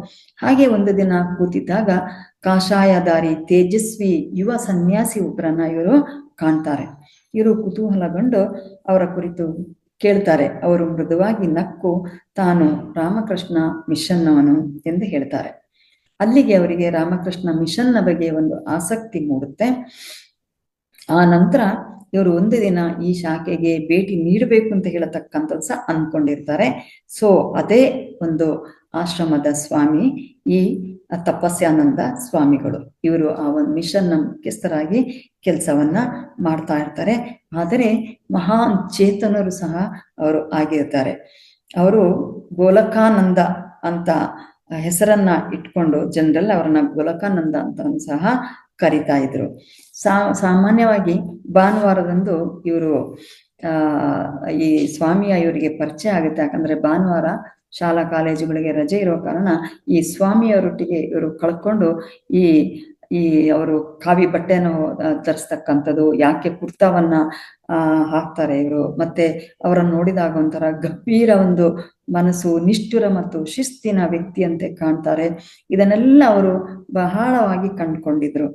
ಹಾಗೆ ಒಂದು ದಿನ ಕೂತಿದ್ದಾಗ ಕಾಷಾಯಧಾರಿ ತೇಜಸ್ವಿ ಯುವ ಸನ್ಯಾಸಿ ಒಬ್ಬರನ್ನ ಇವರು ಕಾಣ್ತಾರೆ. ಇವರು ಕುತೂಹಲಗೊಂಡು ಅವರ ಕುರಿತು ಕೇಳ್ತಾರೆ. ಅವರು ಮೃದುವಾಗಿ ನಕ್ಕು ತಾನು ರಾಮಕೃಷ್ಣ ಮಿಷನ್ನವನು ಎಂದು ಹೇಳ್ತಾರೆ. ಅಲ್ಲಿಗೆ ಅವರಿಗೆ ರಾಮಕೃಷ್ಣ ಮಿಷನ್ನ ಬಗ್ಗೆ ಒಂದು ಆಸಕ್ತಿ ಮೂಡುತ್ತೆ. ಆ ನಂತರ ಇವರು ಒಂದು ದಿನ ಈ ಶಾಖೆಗೆ ಭೇಟಿ ನೀಡಬೇಕು ಅಂತ ಹೇಳತಕ್ಕಂಥದ್ದು ಸಹ ಅಂದ್ಕೊಂಡಿರ್ತಾರೆ. ಸೊ ಅದೇ ಒಂದು ಆಶ್ರಮದ ಸ್ವಾಮಿ ಈ ತಪಸ್ಯಾನಂದ ಸ್ವಾಮಿಗಳು. ಇವರು ಆ ಒಂದು ಮಿಷನ್ನ ಮುಖ್ಯಸ್ಥರಾಗಿ ಕೆಲಸವನ್ನ ಮಾಡ್ತಾ ಇರ್ತಾರೆ. ಆದರೆ ಮಹಾನ್ ಚೇತನರು ಸಹ ಅವರು ಆಗಿರ್ತಾರೆ. ಅವರು ಗೋಲಕಾನಂದ ಅಂತ ಹೆಸರನ್ನ ಇಟ್ಕೊಂಡು ಜನರಲ್ ಅವರನ್ನ ಗೋಲಕಾನಂದ ಅಂತ ಸಹ ಕರಿತಾ ಇದ್ರು. ಸಾಮಾನ್ಯವಾಗಿ ಭಾನುವಾರದಂದು ಇವರು ಈ ಸ್ವಾಮಿಯ ಇವರಿಗೆ ಪರಿಚಯ ಆಗುತ್ತೆ. ಯಾಕಂದ್ರೆ ಭಾನುವಾರ ಶಾಲಾ ಕಾಲೇಜುಗಳಿಗೆ ರಜೆ ಇರೋ ಕಾರಣ ಈ ಸ್ವಾಮಿಯವರೊಟ್ಟಿಗೆ ಇವರು ಕಳ್ಕೊಂಡು ಈ ಅವರು ಕಾವಿ ಬಟ್ಟೆಯನ್ನು ಧರಿಸ್ತಕ್ಕಂಥದ್ದು, ಯಾಕೆ ಕುರ್ತಾವನ್ನ ಹಾಕ್ತಾರೆ ಇವರು, ಮತ್ತೆ ಅವರನ್ನು ನೋಡಿದಾಗ ಒಂಥರ ಗಂಭೀರ ಒಂದು ಮನಸ್ಸು, ನಿಷ್ಠುರ ಮತ್ತು ಶಿಸ್ತಿನ ವ್ಯಕ್ತಿಯಂತೆ ಕಾಣ್ತಾರೆ. ಇದನ್ನೆಲ್ಲ ಅವರು ಬಹಳವಾಗಿ ಕಂಡುಕೊಂಡಿದ್ರು.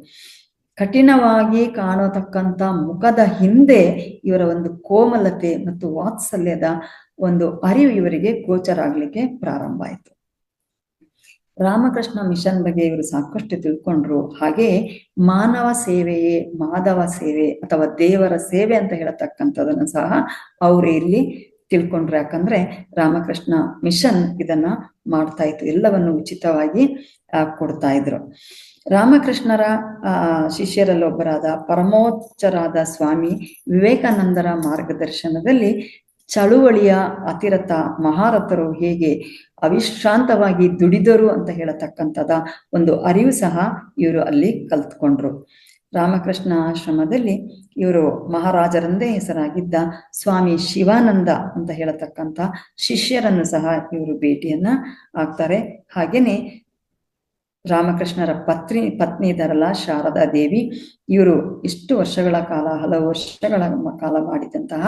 ಕಠಿಣವಾಗಿ ಕಾಣತಕ್ಕಂಥ ಮುಖದ ಹಿಂದೆ ಇವರ ಒಂದು ಕೋಮಲತೆ ಮತ್ತು ವಾತ್ಸಲ್ಯದ ಒಂದು ಅರಿವು ಇವರಿಗೆ ಗೋಚರ ಆಗ್ಲಿಕ್ಕೆ ಪ್ರಾರಂಭ ಆಯಿತು. ರಾಮಕೃಷ್ಣ ಮಿಷನ್ ಬಗ್ಗೆ ಇವರು ಸಾಕಷ್ಟು ತಿಳ್ಕೊಂಡ್ರು. ಹಾಗೆ ಮಾನವ ಸೇವೆಯೇ ಮಾಧವ ಸೇವೆ ಅಥವಾ ದೇವರ ಸೇವೆ ಅಂತ ಹೇಳತಕ್ಕಂಥದನ್ನು ಸಹ ಅವರು ಇಲ್ಲಿ ತಿಳ್ಕೊಂಡ್ರು. ಯಾಕಂದ್ರೆ ರಾಮಕೃಷ್ಣ ಮಿಷನ್ ಇದನ್ನ ಮಾಡ್ತಾ ಇತ್ತು, ಎಲ್ಲವನ್ನು ಉಚಿತವಾಗಿ ಕೊಡ್ತಾ ಇದ್ರು. ರಾಮಕೃಷ್ಣರ ಶಿಷ್ಯರಲ್ಲೊಬ್ಬರಾದ ಪರಮೋಚ್ಚರಾದ ಸ್ವಾಮಿ ವಿವೇಕಾನಂದರ ಮಾರ್ಗದರ್ಶನದಲ್ಲಿ ಚಳುವಳಿಯ ಅತಿರಥ ಮಹಾರಥರು ಹೇಗೆ ಅವಿಶ್ರಾಂತವಾಗಿ ದುಡಿದರು ಅಂತ ಹೇಳತಕ್ಕಂಥದ ಒಂದು ಅರಿವು ಸಹ ಇವರು ಅಲ್ಲಿ ಕಲ್ತ್ಕೊಂಡ್ರು. ರಾಮಕೃಷ್ಣ ಆಶ್ರಮದಲ್ಲಿ ಇವರು ಮಹಾರಾಜರಂದೇ ಹೆಸರಾಗಿದ್ದ ಸ್ವಾಮಿ ಶಿವಾನಂದ ಅಂತ ಹೇಳತಕ್ಕಂಥ ಶಿಷ್ಯರನ್ನು ಸಹ ಇವರು ಭೇಟಿಯನ್ನ ಆಗ್ತಾರೆ. ಹಾಗೇನೆ ರಾಮಕೃಷ್ಣರ ಪತ್ನಿ ಇದ್ದಾರಲ್ಲ ಶಾರದಾ ದೇವಿ, ಇವರು ಇಷ್ಟು ವರ್ಷಗಳ ಕಾಲ, ಹಲವು ವರ್ಷಗಳ ಕಾಲ ಮಾಡಿದಂತಹ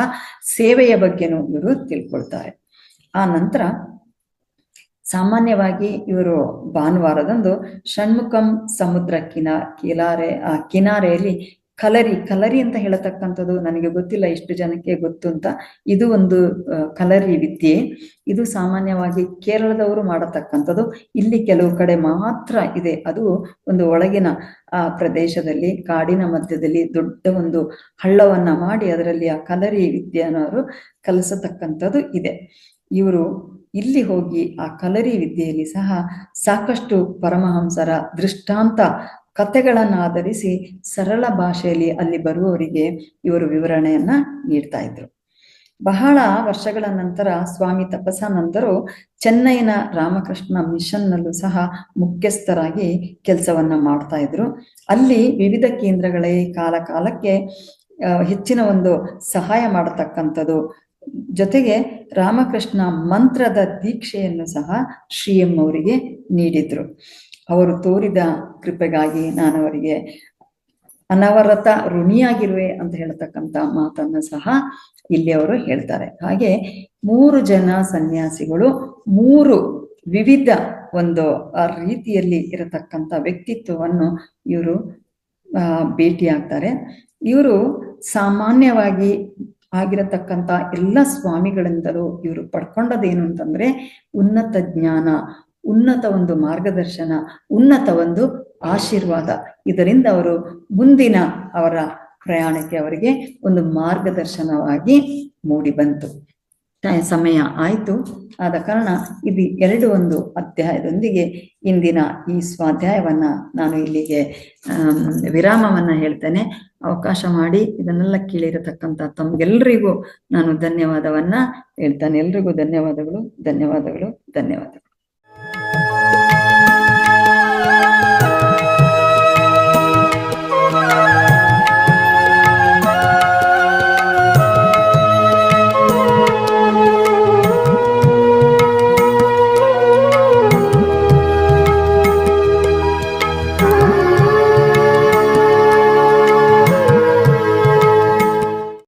ಸೇವೆಯ ಬಗ್ಗೆನೂ ಇವರು ತಿಳ್ಕೊಳ್ತಾರೆ. ಆ ನಂತರ ಸಾಮಾನ್ಯವಾಗಿ ಇವರು ಭಾನುವಾರದಂದು ಷಣ್ಮುಖಂ ಸಮುದ್ರ ಕಿನಾರೆಯಲ್ಲಿ ಕಲರಿ ಅಂತ ಹೇಳತಕ್ಕಂಥದ್ದು ನನಗೆ ಗೊತ್ತಿಲ್ಲ ಎಷ್ಟು ಜನಕ್ಕೆ ಗೊತ್ತು ಅಂತ. ಇದು ಒಂದು ಕಲರಿ ವಿದ್ಯೆ. ಇದು ಸಾಮಾನ್ಯವಾಗಿ ಕೇರಳದವರು ಮಾಡತಕ್ಕಂಥದ್ದು. ಇಲ್ಲಿ ಕೆಲವು ಕಡೆ ಮಾತ್ರ ಇದೆ. ಅದು ಒಂದು ಒಳಗಿನ ಪ್ರದೇಶದಲ್ಲಿ ಕಾಡಿನ ಮಧ್ಯದಲ್ಲಿ ದೊಡ್ಡ ಒಂದು ಹಳ್ಳವನ್ನ ಮಾಡಿ ಅದರಲ್ಲಿ ಆ ಕಲರಿ ವಿದ್ಯೆಯನ್ನು ಕಲಿಸತಕ್ಕಂಥದ್ದು ಇದೆ. ಇವರು ಇಲ್ಲಿ ಹೋಗಿ ಆ ಕಲರಿ ವಿದ್ಯೆಯಲ್ಲಿ ಸಹ ಸಾಕಷ್ಟು ಪರಮಹಂಸರ ದೃಷ್ಟಾಂತ ಕಥೆಗಳನ್ನು ಆಧರಿಸಿ ಸರಳ ಭಾಷೆಯಲ್ಲಿ ಅಲ್ಲಿ ಬರುವವರಿಗೆ ಇವರು ವಿವರಣೆಯನ್ನ ನೀಡ್ತಾ ಇದ್ರು. ಬಹಳ ವರ್ಷಗಳ ನಂತರ ಸ್ವಾಮಿ ತಪಸಾನಂದರು ಚೆನ್ನೈನ ರಾಮಕೃಷ್ಣ ಮಿಷನ್ನಲ್ಲೂ ಸಹ ಮುಖ್ಯಸ್ಥರಾಗಿ ಕೆಲಸವನ್ನ ಮಾಡ್ತಾ ಇದ್ರು. ಅಲ್ಲಿ ವಿವಿಧ ಕೇಂದ್ರಗಳೇ ಕಾಲಕ್ಕೆ ಹೆಚ್ಚಿನ ಒಂದು ಸಹಾಯ ಮಾಡತಕ್ಕಂಥದ್ದು, ಜೊತೆಗೆ ರಾಮಕೃಷ್ಣ ಮಂತ್ರದ ದೀಕ್ಷೆಯನ್ನು ಸಹ ಶ್ರೀ ಎಂ ಅವರಿಗೆ ನೀಡಿದ್ರು. ಅವರು ತೋರಿದ ಕೃಪೆಗಾಗಿ ನಾನು ಅವರಿಗೆ ಅನವರತ ಋಣಿಯಾಗಿರುವೆ ಅಂತ ಹೇಳ್ತಕ್ಕಂಥ ಮಾತನ್ನು ಸಹ ಇಲ್ಲಿ ಅವರು ಹೇಳ್ತಾರೆ. ಹಾಗೆ 3 ಜನ ಸನ್ಯಾಸಿಗಳು 3 ವಿವಿಧ ಒಂದು ರೀತಿಯಲ್ಲಿ ಇರತಕ್ಕಂಥ ವ್ಯಕ್ತಿತ್ವವನ್ನು ಇವರು ಭೇಟಿಯಾಗ್ತಾರೆ. ಇವರು ಸಾಮಾನ್ಯವಾಗಿ ಆಗಿರತಕ್ಕಂಥ ಎಲ್ಲ ಸ್ವಾಮಿಗಳಿಂದಲೂ ಇವರು ಪಡ್ಕೊಂಡದೇನು ಅಂತಂದ್ರೆ ಉನ್ನತ ಜ್ಞಾನ, ಉನ್ನತ ಒಂದು ಮಾರ್ಗದರ್ಶನ, ಉನ್ನತ ಒಂದು ಆಶೀರ್ವಾದ. ಇದರಿಂದ ಅವರು ಮುಂದಿನ ಅವರ ಪ್ರಯಾಣಕ್ಕೆ ಅವರಿಗೆ ಒಂದು ಮಾರ್ಗದರ್ಶನವಾಗಿ ಮೂಡಿ ಬಂತು. ಸಮಯ ಆಯಿತು. ಆದ ಕಾರಣ ಇದು 2 ಅಧ್ಯಾಯದೊಂದಿಗೆ ಇಂದಿನ ಈ ಸ್ವಾಧ್ಯಾಯವನ್ನ ನಾನು ಇಲ್ಲಿಗೆ ವಿರಾಮವನ್ನ ಹೇಳ್ತೇನೆ. ಅವಕಾಶ ಮಾಡಿ ಇದನ್ನೆಲ್ಲ ಕೇಳಿರತಕ್ಕಂಥ ತಮ್ಗೆಲ್ರಿಗೂ ನಾನು ಧನ್ಯವಾದವನ್ನ ಹೇಳ್ತೇನೆ. ಎಲ್ರಿಗೂ ಧನ್ಯವಾದಗಳು.